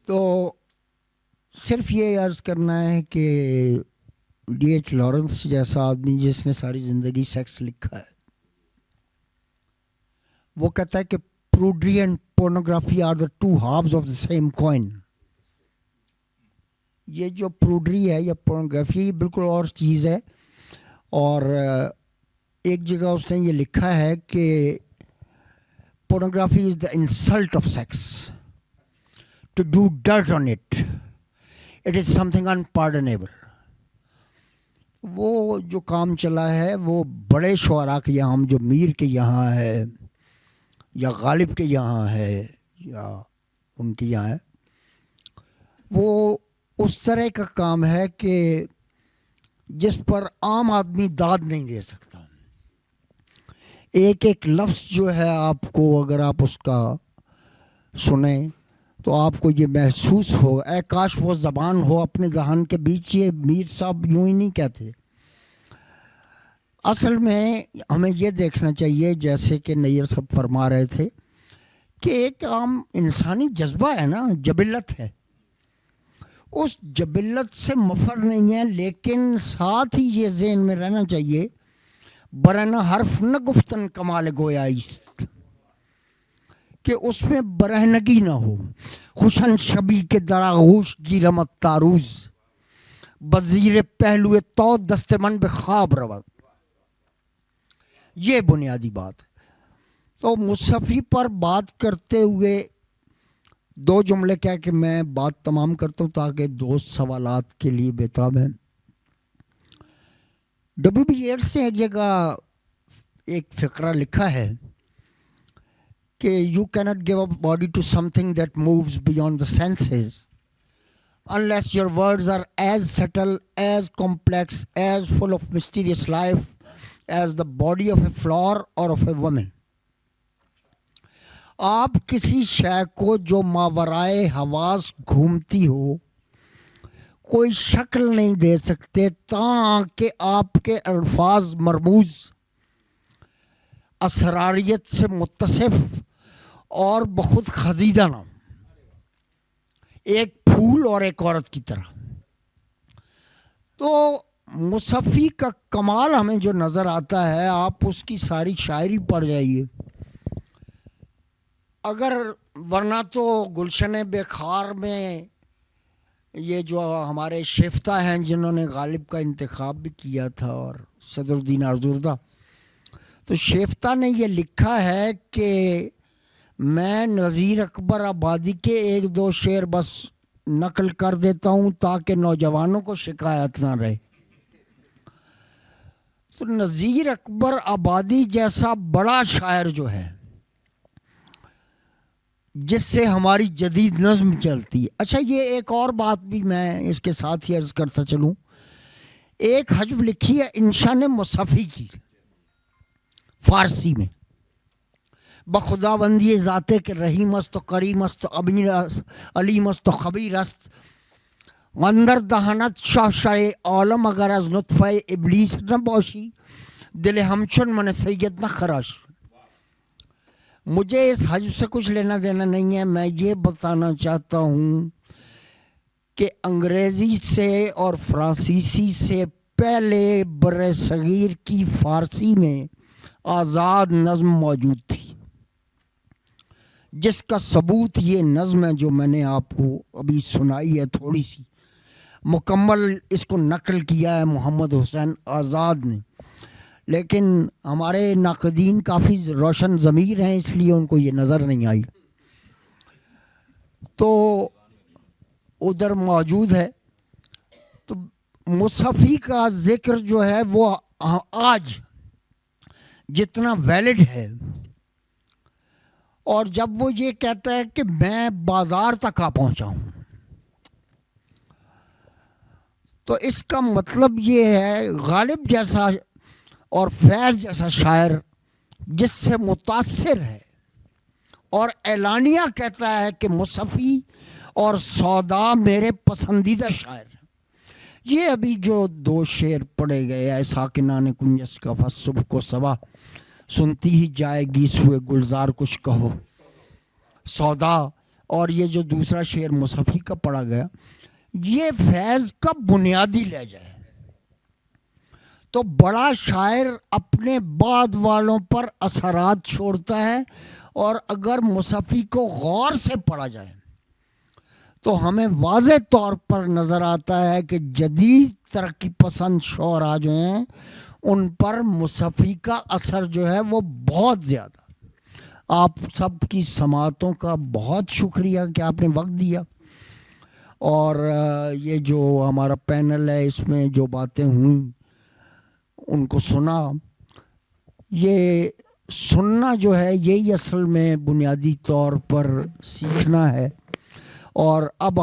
تو صرف یہ عرض کرنا ہے کہ ڈی ایچ لارنس جیسا آدمی جس نے ساری زندگی سیکس لکھا ہے، وہ کہتا ہے کہ prudery and pornography are the 2 halves of the same coin. یہ جو پروڈری ہے یا پورنوگرافی بالکل اور چیز ہے. اور ایک جگہ اس نے یہ لکھا ہے کہ pornography is the insult of sex, to do dirt on it is something unpardonable. وہ جو کام چلا ہے وہ بڑے شعراء کے یہاں، جو میر کے یہاں ہے یا غالب کے یہاں ہے یا ان کے یہاں ہے، وہ اس طرح کا کام ہے کہ جس پر عام آدمی داد نہیں دے سکتا. ایک ایک لفظ جو ہے آپ کو اگر آپ اس کا سنیں تو آپ کو یہ محسوس ہو، اے کاش وہ زبان ہو اپنے دہان کے بیچ. یہ میر صاحب یوں ہی نہیں کہتے. اصل میں ہمیں یہ دیکھنا چاہیے، جیسے کہ نیر صاحب فرما رہے تھے، کہ ایک عام انسانی جذبہ ہے نا، جبلت ہے، اس جبلت سے مفر نہیں ہے، لیکن ساتھ ہی یہ ذہن میں رہنا چاہیے برہنہ حرف نہ گفتن کمال گویائی است، کہ اس میں برہنگی نہ ہو. خوشن شبی کے دراغوش گیرمت تاروز، بزیر پہلو تو دست من بے خواب رود. یہ بنیادی بات ہے. تو مصحفی پر بات کرتے ہوئے 2 جملے کہہ کے میں بات تمام کرتا ہوں تاکہ دوست سوالات کے لیے بےتاب ہیں. ڈبلیو بی ایئرس نے ایک جگہ ایک فقرہ لکھا ہے کہ you can't give up body to something that moves beyond the senses unless your words are as subtle, as complex, as full of mysterious life as the body of a flower or of a woman. آپ کسی شے کو جو ماورائے حواس گھومتی ہو کوئی شکل نہیں دے سکتے تاکہ آپ کے الفاظ مرموز، اسراریت سے متصف اور بخود خزیدہ نہ، ایک پھول اور ایک عورت کی طرح. تو مصحفی کا کمال ہمیں جو نظر آتا ہے، آپ اس کی ساری شاعری پڑھ جائیے، اگر ورنہ تو گلشن بے خار میں یہ جو ہمارے شیفتہ ہیں جنہوں نے غالب کا انتخاب بھی کیا تھا اور صدر الدین آزردہ، تو شیفتہ نے یہ لکھا ہے کہ میں نذیر اکبر آبادی کے 1-2 شعر بس نقل کر دیتا ہوں تاکہ نوجوانوں کو شکایت نہ رہے. تو نذیر اکبر آبادی جیسا بڑا شاعر جو ہے جس سے ہماری جدید نظم چلتی ہے. اچھا، یہ ایک اور بات بھی میں اس کے ساتھ ہی عرض کرتا چلوں. ایک حجب لکھی ہے انشا نے مصحفی کی فارسی میں، بخدا بندی ذاتے کے رحیم است و کریم است و علیم است و خبیر است، اندر دہنت شاہ عالم اگر از نطفہ ابلیس نہ باشی، دل ہمچن من سید نہ خراش. مجھے اس حجب سے کچھ لینا دینا نہیں ہے. میں یہ بتانا چاہتا ہوں کہ انگریزی سے اور فرانسیسی سے پہلے بر صغیر کی فارسی میں آزاد نظم موجود تھی، جس کا ثبوت یہ نظم ہے جو میں نے آپ کو ابھی سنائی ہے تھوڑی سی. مکمل اس کو نقل کیا ہے محمد حسین آزاد نے، لیکن ہمارے ناقدین کافی روشن ضمیر ہیں اس لیے ان کو یہ نظر نہیں آئی. تو ادھر موجود ہے. تو مصحفی کا ذکر جو ہے وہ آج جتنا ویلڈ ہے، اور جب وہ یہ کہتا ہے کہ میں بازار تک آ پہنچا ہوں، تو اس کا مطلب یہ ہے غالب جیسا اور فیض جیسا شاعر جس سے متاثر ہے اور اعلانیہ کہتا ہے کہ مصحفی اور سودا میرے پسندیدہ شاعر ہیں. یہ ابھی جو 2 شعر پڑھے گئے، اے ساکنان کنجس کا فس صبح کو صبا، سنتی ہی جائے گی سوئے گلزار کچھ کہو سودا، اور یہ جو دوسرا شعر مصحفی کا پڑھا گیا، یہ فیض کا بنیادی لہجہ ہے. تو بڑا شاعر اپنے بعد والوں پر اثرات چھوڑتا ہے، اور اگر مصحفی کو غور سے پڑھا جائے تو ہمیں واضح طور پر نظر آتا ہے کہ جدید ترقی پسند شعراء جو ہیں ان پر مصحفی کا اثر جو ہے وہ بہت زیادہ. آپ سب کی سماعتوں کا بہت شکریہ کہ آپ نے وقت دیا، اور یہ جو ہمارا پینل ہے اس میں جو باتیں ہوئیں ان کو سنا. یہ سننا جو ہے یہی اصل میں بنیادی طور پر سیکھنا ہے، اور اب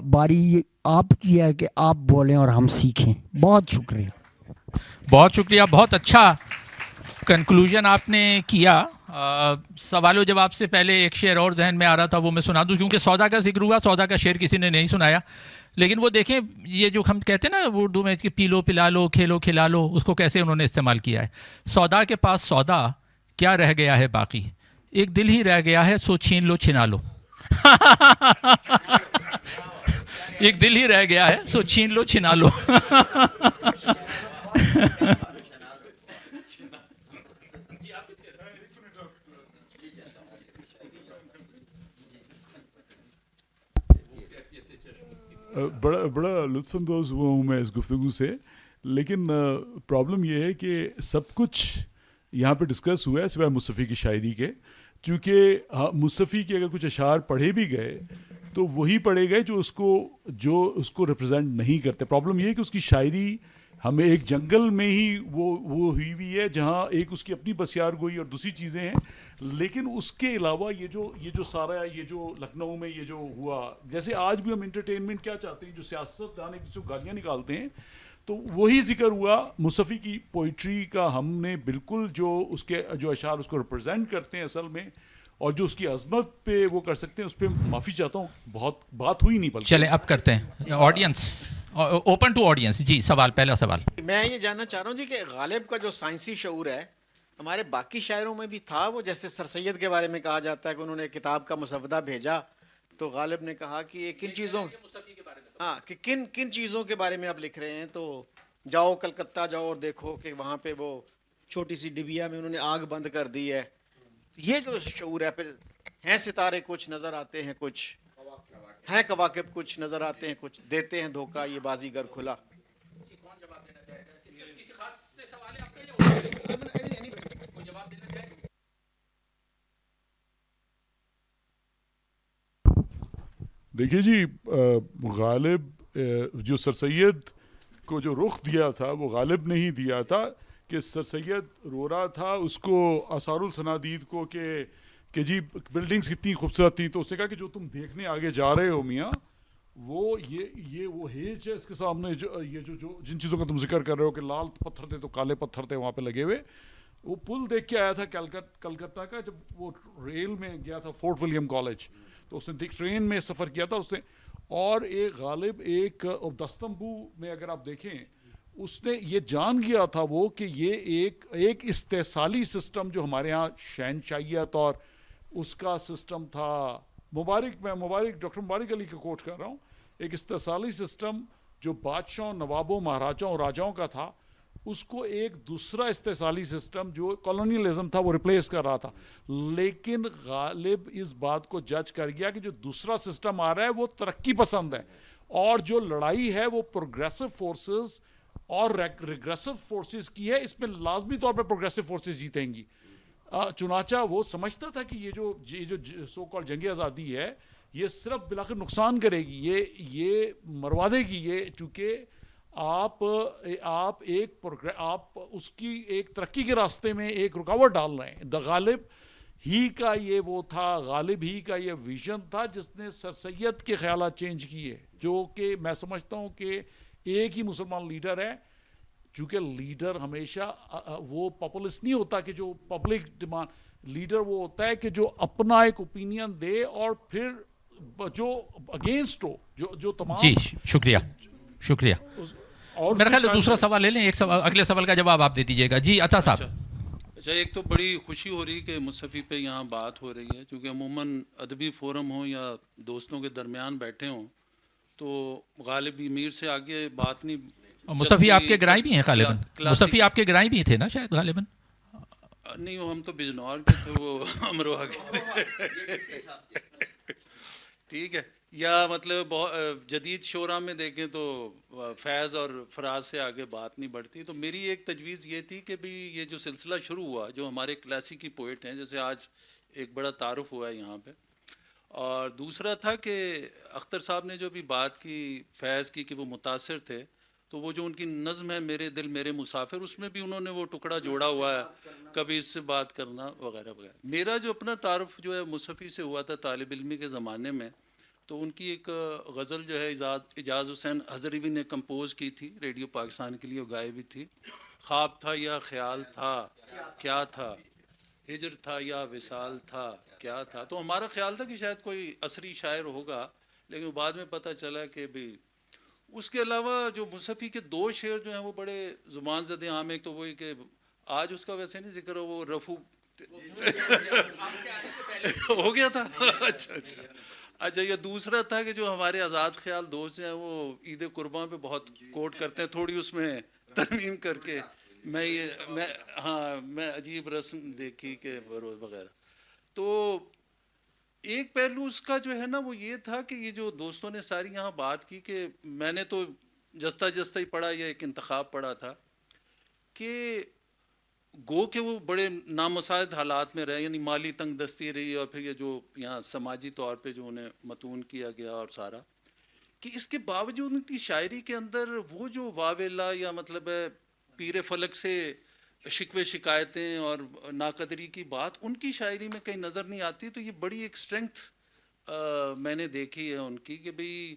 باری آپ کی ہے کہ آپ بولیں اور ہم سیکھیں. بہت شکریہ. بہت شکریہ، بہت اچھا کنکلوژن آپ نے کیا. سوال و جواب سے پہلے ایک شعر اور ذہن میں آ رہا تھا، وہ میں سنا دوں کیونکہ سودا کا ذکر ہوا. سودا کا شعر کسی نے نہیں سنایا، لیکن وہ دیکھیں یہ جو ہم کہتے ہیں نا اردو میں کہ پی لو پلا لو کھیلو کھلا لو، اس کو کیسے انہوں نے استعمال کیا ہے. سودا کے پاس سودا کیا رہ گیا ہے باقی، ایک دل ہی رہ گیا ہے سو چھین لو چھنا لو. ایک دل ہی رہ گیا ہے سو چھین لو چھنا لو. بڑا لطف اندوز ہوا ہوں میں اس گفتگو سے, لیکن پرابلم یہ ہے کہ سب کچھ یہاں پہ ڈسکس ہوا ہے سوائے مصطفی کی شاعری کے, چونکہ مصطفی کے اگر کچھ اشعار پڑھے بھی گئے تو وہی پڑھے گئے جو اس کو ریپرزینٹ نہیں کرتے. پرابلم یہ ہے کہ اس کی شاعری ہمیں ایک جنگل میں ہی وہ ہوئی ہوئی ہے جہاں ایک اس کی اپنی بسیار گوئی اور دوسری چیزیں ہیں, لیکن اس کے علاوہ یہ جو سارا یہ جو لکھنؤ میں یہ جو ہوا, جیسے آج بھی ہم انٹرٹینمنٹ کیا چاہتے ہیں, جو سیاست دان ایک دوسرے کو گالیاں نکالتے ہیں, تو وہی ذکر ہوا مصطفی کی پوئٹری کا. ہم نے بالکل جو اس کے جو اشعار اس کو ریپرزینٹ کرتے ہیں اصل میں, اور جو اس کی عظمت پہ وہ کر سکتے ہیں, اس پہ معافی چاہتا ہوں, بہت بات ہوئی نہیں. بلکہ چلیں اب کرتے ہیں آڈینس, اوپن ٹو آڈینس. جی سوال, پہلا سوال. میں یہ جاننا چاہ رہا ہوں جی کہ غالب کا جو سائنسی شعور ہے ہمارے باقی شاعروں میں بھی تھا وہ, جیسے سر سید کے بارے میں کہا جاتا ہے کہ انہوں نے کتاب کا مسودہ بھیجا تو غالب نے کہا کہ یہ کن چیزوں, ہاں کہ کن چیزوں کے بارے میں آپ لکھ رہے ہیں, تو جاؤ کلکتہ جاؤ اور دیکھو کہ وہاں پہ وہ چھوٹی سی ڈبیا میں انہوں نے آگ بند کر دی ہے. یہ جو شعور ہے, پھر ہیں ستارے کچھ نظر آتے ہیں, کچھ ہیں کواکب کچھ نظر آتے ہیں, کچھ دیتے ہیں دھوکہ یہ بازیگر کھلا. دیکھیے جی, غالب جو سر سید کو جو رخ دیا تھا وہ غالب نے ہی دیا تھا, کہ سر سید رو رہا تھا اس کو آثار الصنادید کو کہ جی بلڈنگز کتنی خوبصورت تھیں, تو اس نے کہا کہ جو تم دیکھنے آگے جا رہے ہو میاں وہ یہ وہ ہیج ہے اس کے سامنے, جو جن چیزوں کا تم ذکر کر رہے ہو کہ لال پتھر تھے تو کالے پتھر تھے وہاں پہ لگے ہوئے. وہ پل دیکھ کے آیا تھا کلکتہ کا, جب وہ ریل میں گیا تھا فورٹ ولیم کالج, تو اس نے ٹرین میں سفر کیا تھا اس نے. اور ایک غالب ایک دستمبو میں اگر آپ دیکھیں, اس نے یہ جان گیا تھا وہ کہ یہ ایک استحصالی سسٹم جو ہمارے ہاں شہنشاہیت اور اس کا سسٹم تھا, میں ڈاکٹر مبارک علی کا کوٹ کر رہا ہوں, ایک استحصالی سسٹم جو بادشاہوں, نوابوں, مہاراجاؤں اور راجاؤں کا تھا, اس کو ایک دوسرا استحصالی سسٹم جو کالونیلزم تھا وہ ریپلیس کر رہا تھا. لیکن غالب اس بات کو جج کر گیا کہ جو دوسرا سسٹم آ رہا ہے وہ ترقی پسند ہے, اور جو لڑائی ہے وہ پروگریسو فورسز اور ریگریسو فورسز کی ہے, اس میں لازمی طور پہ پروگریسو فورسز جیتیں گی. چنانچہ وہ سمجھتا تھا کہ یہ جو سو کال جنگ آزادی ہے یہ صرف بالآخر نقصان کرے گی, یہ مروا دے گی, یہ چونکہ آپ اس کی ایک ترقی کے راستے میں ایک رکاوٹ ڈال رہے ہیں. غالب ہی کا یہ وہ تھا, غالب ہی کا یہ ویژن تھا جس نے سر سید کے خیالات چینج کیے, جو کہ میں سمجھتا ہوں کہ ایک ہی مسلمان لیڈر ہے, چونکہ لیڈر ہمیشہ وہ پاپولسٹ نہیں ہوتا کہ جو پبلک ڈیمانڈ, لیڈر وہ ہوتا ہے کہ جو اپنا ایک اوپینین دے اور پھر جو اگینسٹ ہو, جو تمام. جی شکریہ. اور میرا خیال ہے دوسرا سوال لے لیں, ایک سوال, اگلے سوال کا جواب آپ دے دیجیے گا. جی عطا صاحب. اچھا, ایک تو بڑی خوشی ہو رہی کہ مصطفی پہ یہاں بات ہو رہی ہے, کیونکہ عموماً ادبی فورم ہو یا دوستوں کے درمیان بیٹھے ہوں تو غالب امیر سے آگے بات نہیں. مصطفی آپ کے گرائی بھی ہیں غالباً, مصطفی آپ کے گرائی بھی تھے نا شاید غالباً. نہیں, ہم تو بجنور کے تھے, وہ امروہہ کے. ٹھیک ہے, یا مطلب جدید شعراء میں دیکھیں تو فیض اور فراز سے آگے بات نہیں بڑھتی. تو میری ایک تجویز یہ تھی کہ بھی یہ جو سلسلہ شروع ہوا, جو ہمارے کلاسیکی پوئٹ ہیں, جیسے آج ایک بڑا تعارف ہوا ہے یہاں پہ, اور دوسرا تھا کہ اختر صاحب نے جو بھی بات کی فیض کی کہ وہ متاثر تھے, تو وہ جو ان کی نظم ہے میرے دل میرے مسافر, اس میں بھی انہوں نے وہ ٹکڑا جوڑا ہوا ہے, کبھی اس سے بات کرنا وغیرہ وغیرہ. میرا جو اپنا تعارف جو ہے مصطفی سے ہوا تھا طالب علمی کے زمانے میں, تو ان کی ایک غزل جو ہے اجاز حسین حضروی نے کمپوز کی تھی ریڈیو پاکستان کے لیے, وہ گائے بھی تھی. خواب تھا یا خیال تھا کیا تھا, ہجر تھا یا وصال تھا کیا تھا. تو ہمارا خیال تھا کہ شاید کوئی عصری شاعر ہوگا, لیکن بعد میں پتہ چلا کہ بھی. اس کے علاوہ جو مصطفی کے دو شعر جو ہیں وہ بڑے زبان زدے عام, ایک تو وہی کہ آج اس کا ویسے نہیں ذکر ہو, وہ رفو ہو گیا تھا. اچھا اچھا اچھا. یہ دوسرا تھا کہ جو ہمارے آزاد خیال دوست ہیں وہ عید قرباں پہ بہت کوٹ کرتے ہیں, تھوڑی اس میں ترمیم کر کے. میں عجیب رسم دیکھی کہ وغیرہ. تو ایک پہلو اس کا جو ہے نا وہ یہ تھا کہ یہ جو دوستوں نے ساری یہاں بات کی, کہ میں نے تو جستا جستا ہی پڑھا, یا ایک انتخاب پڑھا تھا کہ گو کہ وہ بڑے نامساعد حالات میں رہے, یعنی مالی تنگ دستی رہی, اور پھر یہ جو یہاں سماجی طور پہ جو انہیں متون کیا گیا اور سارا, کہ اس کے باوجود ان کی شاعری کے اندر وہ جو واویلا یا مطلب ہے پیر فلک سے شکوے شکایتیں اور ناقدری کی بات ان کی شاعری میں کہیں نظر نہیں آتی. تو یہ بڑی ایک اسٹرینگتھ میں نے دیکھی ہے ان کی, کہ بھئی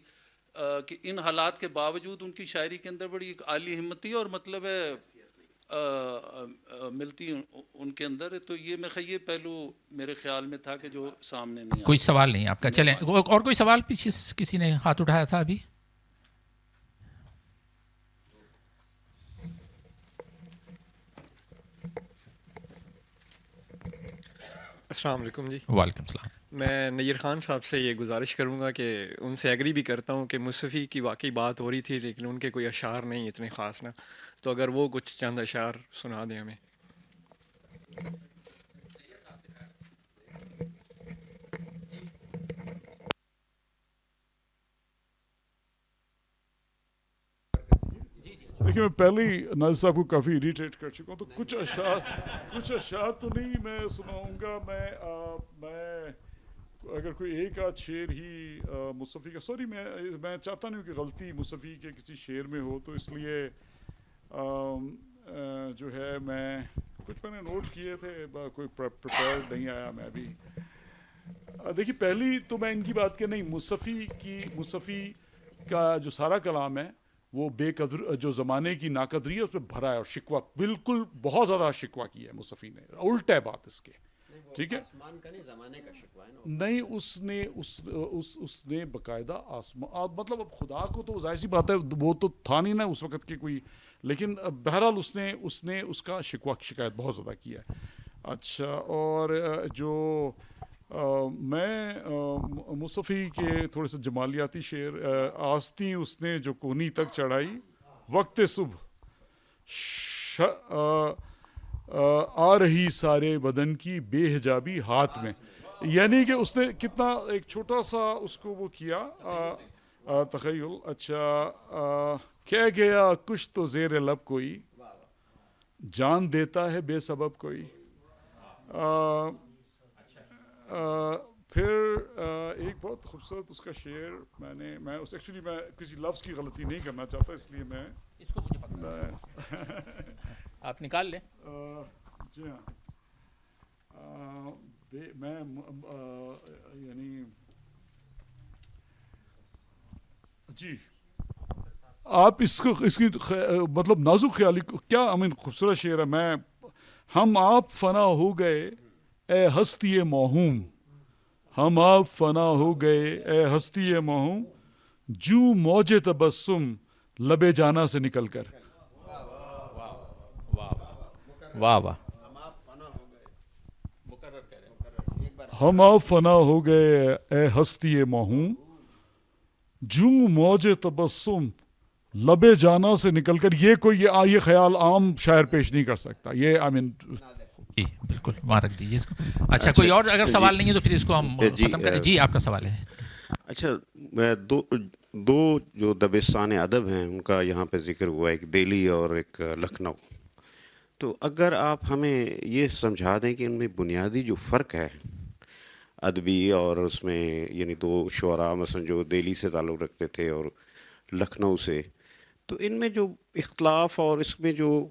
کہ ان حالات کے باوجود ان کی شاعری کے اندر بڑی ایک عالی ہمتی اور مطلب ہے ملتی ان کے اندر. تو یہ پہلو میرے خیال میں تھا کہ جو سامنے نہیں آیا. کوئی سوال نہیں آپ کا. چلیں اور کوئی سوال پیچھے کسی نے ہاتھ اٹھایا تھا ابھی. السلام علیکم جی. وعلیکم السلام. میں نیر خان صاحب سے یہ گزارش کروں گا کہ ان سے ایگری بھی کرتا ہوں کہ مصطفی کی واقعی بات ہو رہی تھی, لیکن ان کے کوئی اشعار نہیں اتنے خاص نا, تو اگر وہ کچھ چند اشعار سنا دیں ہمیں. دیکھیے میں پہلے ہی ناظر صاحب کو کافی اریٹیٹ کر چکا ہوں, تو کچھ اشعار تو نہیں میں سناؤں گا. میں اگر کوئی ایک آدھ شعر ہی مصطفی کا, سوری میں چاہتا نہیں ہوں کہ غلطی مصطفی کے کسی شعر میں ہو, تو اس لیے جو ہے میں نے نوٹ کیے تھے, کوئی پریپیئرڈ نہیں آیا میں بھی. دیکھیے پہلی تو میں ان کی بات کہ نہیں, مصطفی کا جو سارا کلام ہے وہ بے قدر جو زمانے کی ناقدری ہے اس پہ بھرا ہے, اور شکوہ بالکل بہت زیادہ شکوہ کیا ہے مصطفی نے, الٹا ہے بات اس کے. ٹھیک ہے, آسمان کا نہیں زمانے کا شکوہ ہے نا. نہیں اس نے باقاعدہ آسمان, مطلب اب خدا کو تو ظاہر سی بات ہے وہ تو تھا نہیں نا اس وقت کے کوئی, لیکن بہرحال اس نے اس کا شکایت بہت زیادہ کیا ہے. اچھا, اور جو میں مصطفی کے تھوڑے سے جمالیاتی شعر, آستی اس نے جو کونی تک چڑھائی وقت صبح آ رہی سارے بدن کی بے حجابی ہاتھ میں, یعنی کہ اس نے کتنا ایک چھوٹا سا اس کو وہ کیا تخیل. اچھا, کہہ گیا کچھ تو زیر لب کوئی, جان دیتا ہے بے سبب کوئی. پھر ایک بہت خوبصورت اس کا شعر میں ایکچولی میں کسی لفظ کی غلطی نہیں کرنا چاہتا, اس لیے میں اس کو مجھے پتا آپ نکال لیں. جی ہاں, میں یعنی جی آپ اس کی مطلب نازک خیالی کیا خوبصورت شعر ہے. ہم آپ فنا ہو گئے اے ہستی موہوم, ہم آپ فنا ہو گئے اے ہستی موہوم, جو موج تبسم لبے جانا سے نکل کر. واہ واہ. ہم آپ فنا ہو گئے اے ہستی موہوم, جو موج تبسم لبے جانا سے نکل کر. یہ خیال عام شاعر پیش نہیں کر سکتا, یہ جی بالکل وہاں رکھ دیجیے اس کو. اچھا, کوئی اور اگر سوال نہیں ہے تو پھر اس کو ہم ختم کریں. جی آپ کا سوال ہے. اچھا, دو جو دبستان ادب ہیں ان کا یہاں پہ ذکر ہوا, ایک دہلی اور ایک لکھنؤ. تو اگر آپ ہمیں یہ سمجھا دیں کہ ان میں بنیادی جو فرق ہے ادبی, اور اس میں یعنی دو شعراء مثلا جو دہلی سے تعلق رکھتے تھے اور لکھنؤ سے, تو ان میں جو اختلاف اور اس میں جو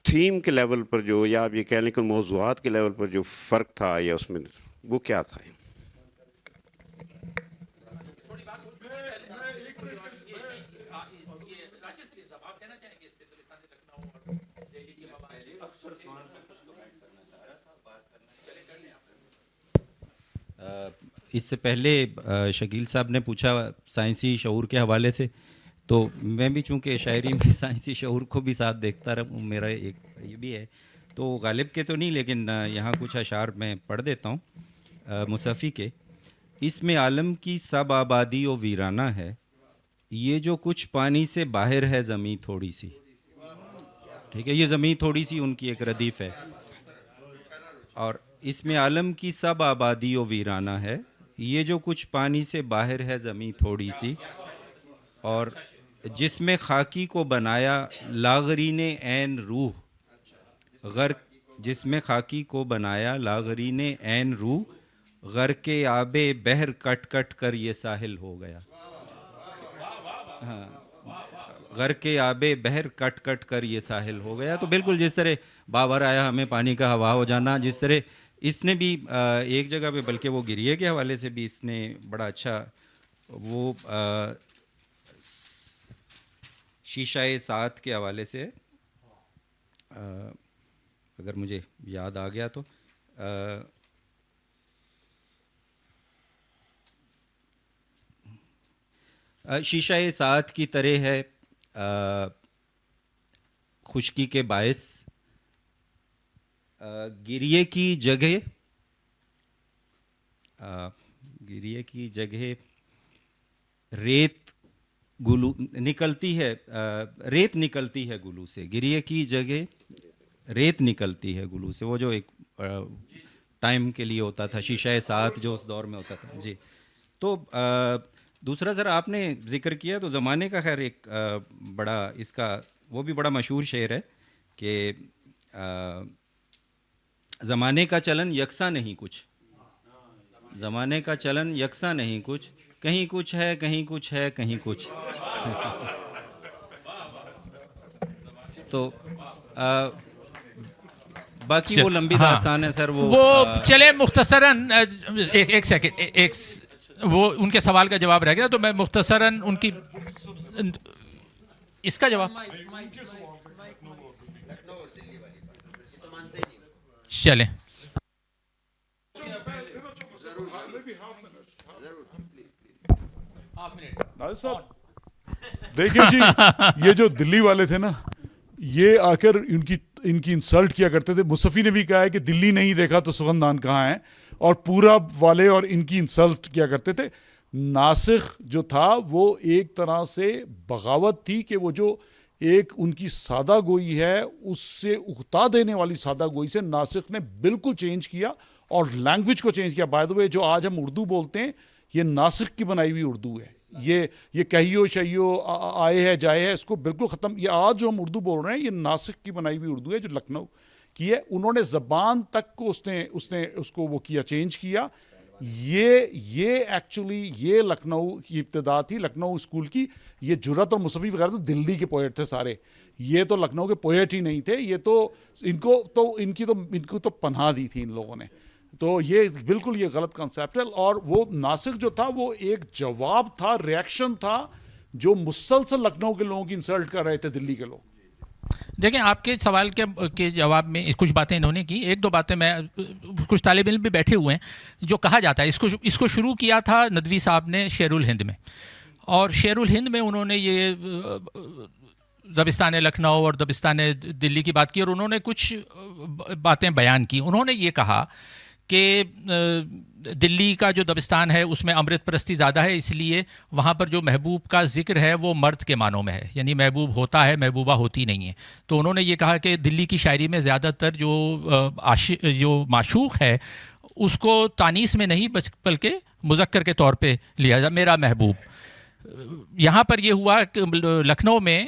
تھیم کے لیول پر جو, یا آپ یہ کہہ لیں کہ موضوعات کے لیول پر جو فرق تھا, یا اس میں وہ کیا تھا؟ اس سے پہلے شکیل صاحب نے پوچھا سائنسی شعور کے حوالے سے, تو میں بھی چونکہ شاعری میں سائنسی شعور کو بھی ساتھ دیکھتا رہا ہوں, میرا ایک یہ بھی ہے. تو غالب کے تو نہیں، لیکن یہاں کچھ اشعار میں پڑھ دیتا ہوں مصفی کے. اس میں عالم کی سب آبادی و ویرانہ ہے، یہ جو کچھ پانی سے باہر ہے زمیں تھوڑی سی. ٹھیک ہے، یہ زمیں تھوڑی سی ان کی ایک ردیف ہے. اور اس میں عالم کی سب آبادی و ویرانہ ہے، یہ جو کچھ پانی سے باہر ہے زمیں تھوڑی سی. اور جس میں خاکی کو بنایا لاغرین عین روح غرق، جس میں خاکی کو بنایا لاغرین عین روح غرق آب بحر کٹ کٹ کر یہ ساحل ہو گیا. ہاں، غرق آب بحر کٹ کٹ کر یہ ساحل ہو گیا. تو بالکل جس طرح باور آیا ہمیں پانی کا ہوا ہو جانا، جس طرح اس نے بھی ایک جگہ پہ، بلکہ وہ گریے کے حوالے سے بھی اس نے بڑا اچھا، وہ شیشہ سعد کے حوالے سے، اگر مجھے یاد آ گیا تو، شیشہ سعد کی طرح ہے خشکی کے باعث، گریے کی جگہ، گریے کی جگہ ریت گلو نکلتی ہے، ریت نکلتی ہے گلو سے. گریے کی جگہ ریت نکلتی ہے گلو سے، وہ جو ایک ٹائم کے لیے ہوتا تھا، شیشہ سعد جو اس دور میں ہوتا تھا. جی. تو دوسرا سر آپ نے ذکر کیا تو زمانے کا، خیر ایک بڑا اس کا وہ بھی بڑا مشہور شعر ہے کہ زمانے کا چلن یکساں نہیں کچھ، زمانے کا چلن یکساں نہیں کچھ، کہیں کچھ ہے کہیں کچھ ہے کہیں کچھ. تو باقی وہ لمبی داستان ہے سر. وہ چلے مختصراً ایک سیکنڈ، وہ ان کے سوال کا جواب رہ گیا تو میں مختصراً ان کی اس کا جواب چلیں. دیکھیں جی، یہ جو دلی والے تھے نا، یہ آ کر ان کی انسلٹ کیا کرتے تھے. مصطفی نے بھی کہا ہے کہ دلی نہیں دیکھا تو سخندان کہاں ہیں، اور پورا والے اور ان کی انسلٹ کیا کرتے تھے. ناسخ جو تھا وہ ایک طرح سے بغاوت تھی کہ وہ جو ایک ان کی سادہ گوئی ہے اس سے اکتا دینے والی سادہ گوئی سے ناسخ نے بالکل چینج کیا اور لینگویج کو چینج کیا. بائی دا وے جو آج ہم اردو بولتے ہیں یہ ناسخ کی بنائی ہوئی اردو ہے. یہ کہیو شیو آئے ہے جائے ہے، اس کو بالکل ختم. یہ آج جو ہم اردو بول رہے ہیں یہ ناسخ کی بنائی ہوئی اردو ہے جو لکھنؤ کی ہے. انہوں نے زبان تک کو اس کو وہ کیا، چینج کیا. یہ ایکچولی یہ لکھنؤ کی ابتدا تھی، لکھنؤ اسکول کی. یہ جرأت اور مصفی وغیرہ تو دلی کے پوئٹ تھے سارے، یہ تو لکھنؤ کے پوئٹ ہی نہیں تھے. یہ تو ان کو تو پناہ دی تھی ان لوگوں نے. تو یہ بالکل یہ غلط کنسیپٹ ہے. اور وہ ناسخ جو تھا وہ ایک جواب تھا، ریئیکشن تھا جو مسلسل لکھنؤ کے لوگوں کی انسلٹ کر رہے تھے دلی کے لوگ. دیکھیں آپ کے سوال کے جواب میں کچھ باتیں انہوں نے کی. ایک دو باتیں میں، کچھ طالب علم بھی بیٹھے ہوئے ہیں جو کہا جاتا ہے اس کو شروع کیا تھا ندوی صاحب نے شعر الہند میں، اور شعر الہند میں انہوں نے یہ دبستان لکھنؤ اور دبستان دلی کی بات کی، اور انہوں نے کچھ باتیں بیان کی. انہوں نے یہ کہا کہ دلی کا جو دبستان ہے اس میں امرت پرستی زیادہ ہے، اس لیے وہاں پر جو محبوب کا ذکر ہے وہ مرد کے معنوں میں ہے، یعنی محبوب ہوتا ہے، محبوبہ ہوتی نہیں ہے. تو انہوں نے یہ کہا کہ دلی کی شاعری میں زیادہ تر جو معشوق ہے اس کو تانیث میں نہیں بلکہ مذکر کے طور پہ لیا جائے، میرا محبوب. یہاں پر یہ ہوا کہ لکھنؤ میں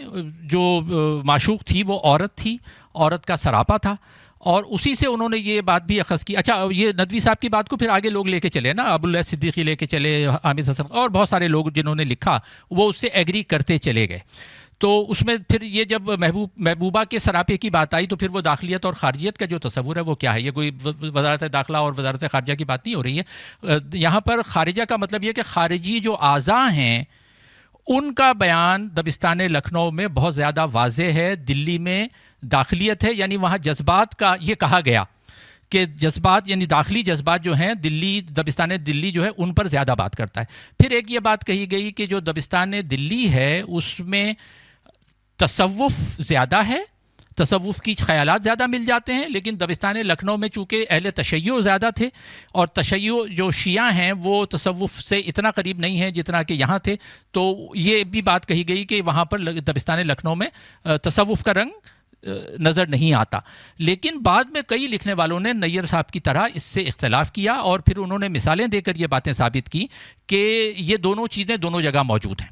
جو معشوق تھی وہ عورت تھی، عورت کا سراپا تھا، اور اسی سے انہوں نے یہ بات بھی اخذ کی. اچھا، یہ ندوی صاحب کی بات کو پھر آگے لوگ لے کے چلے نا، ابو اللہ صدیقی لے کے چلے، حامد حسن اور بہت سارے لوگ جنہوں نے لکھا وہ اس سے ایگری کرتے چلے گئے. تو اس میں پھر یہ جب محبوبہ کے سراپے کی بات آئی تو پھر وہ داخلیت اور خارجیت کا جو تصور ہے وہ کیا ہے. یہ کوئی وزارت داخلہ اور وزارت خارجہ کی بات نہیں ہو رہی ہے. یہاں پر خارجہ کا مطلب یہ کہ خارجی جو اعضاء ہیں ان کا بیان دبستان لکھنؤ میں بہت زیادہ واضح ہے. دلی میں داخلیت ہے، یعنی وہاں جذبات کا یہ کہا گیا کہ جذبات یعنی داخلی جذبات جو ہیں دبستان دلی جو ہے ان پر زیادہ بات کرتا ہے. پھر ایک یہ بات کہی گئی کہ جو دبستان دلی ہے اس میں تصوف زیادہ ہے تصوف کی خیالات زیادہ مل جاتے ہیں، لیکن دبستان لکھنؤ میں چونکہ اہل تشیع زیادہ تھے اور تشیع جو شیعہ ہیں وہ تصوف سے اتنا قریب نہیں ہیں جتنا کہ یہاں تھے، تو یہ بھی بات کہی گئی کہ وہاں پر دبستان لکھنؤ میں تصوف کا رنگ نظر نہیں آتا. لیکن بعد میں کئی لکھنے والوں نے نیّر صاحب کی طرح اس سے اختلاف کیا اور پھر انہوں نے مثالیں دے کر یہ باتیں ثابت کی کہ یہ دونوں چیزیں دونوں جگہ موجود ہیں.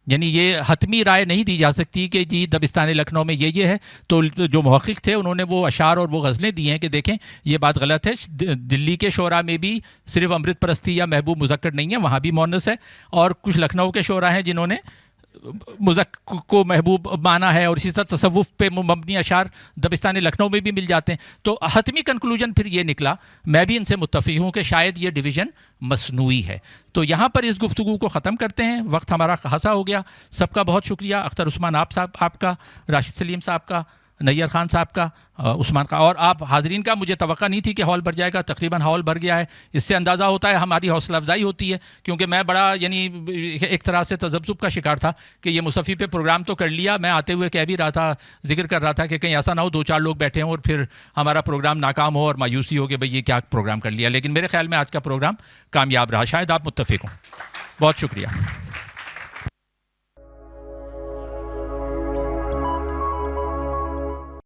یعنی یہ حتمی رائے نہیں دی جا سکتی کہ جی دبستان لکھنؤ میں یہ ہے. تو جو محقق تھے انہوں نے وہ اشعار اور وہ غزلیں دی ہیں کہ دیکھیں یہ بات غلط ہے. دلی کے شعراء میں بھی صرف امرت پرستی یا محبوب مذکر نہیں ہے، وہاں بھی مؤنث ہے، اور کچھ لکھنؤ کے شعراء ہیں جنہوں نے مذکر کو محبوب مانا ہے، اور اسی طرح تصوف پہ مبنی اشعار دبستان لکھنؤ میں بھی مل جاتے ہیں. تو حتمی کنکلوژن پھر یہ نکلا، میں بھی ان سے متفق ہوں کہ شاید یہ ڈویژن مصنوعی ہے. تو یہاں پر اس گفتگو کو ختم کرتے ہیں، وقت ہمارا خاصا ہو گیا. سب کا بہت شکریہ، اختر عثمان آپ کا، راشد سلیم صاحب کا، نیّر خان صاحب کا، عثمان کا، اور آپ حاضرین کا. مجھے توقع نہیں تھی کہ ہال بھر جائے گا، تقریباً ہال بھر گیا ہے. اس سے اندازہ ہوتا ہے ہماری حوصلہ افزائی ہوتی ہے، کیونکہ میں بڑا یعنی ایک طرح سے تذبذب کا شکار تھا کہ یہ مصفی پہ پروگرام تو کر لیا. میں آتے ہوئے کہہ بھی رہا تھا، ذکر کر رہا تھا کہ کہیں ایسا نہ ہو 2-4 لوگ بیٹھے ہوں اور پھر ہمارا پروگرام ناکام ہو اور مایوسی ہو کہ بھئی یہ کیا پروگرام کر لیا. لیکن میرے خیال میں آج کا پروگرام کامیاب رہا. شاید آپ متفق ہوں. بہت شکریہ.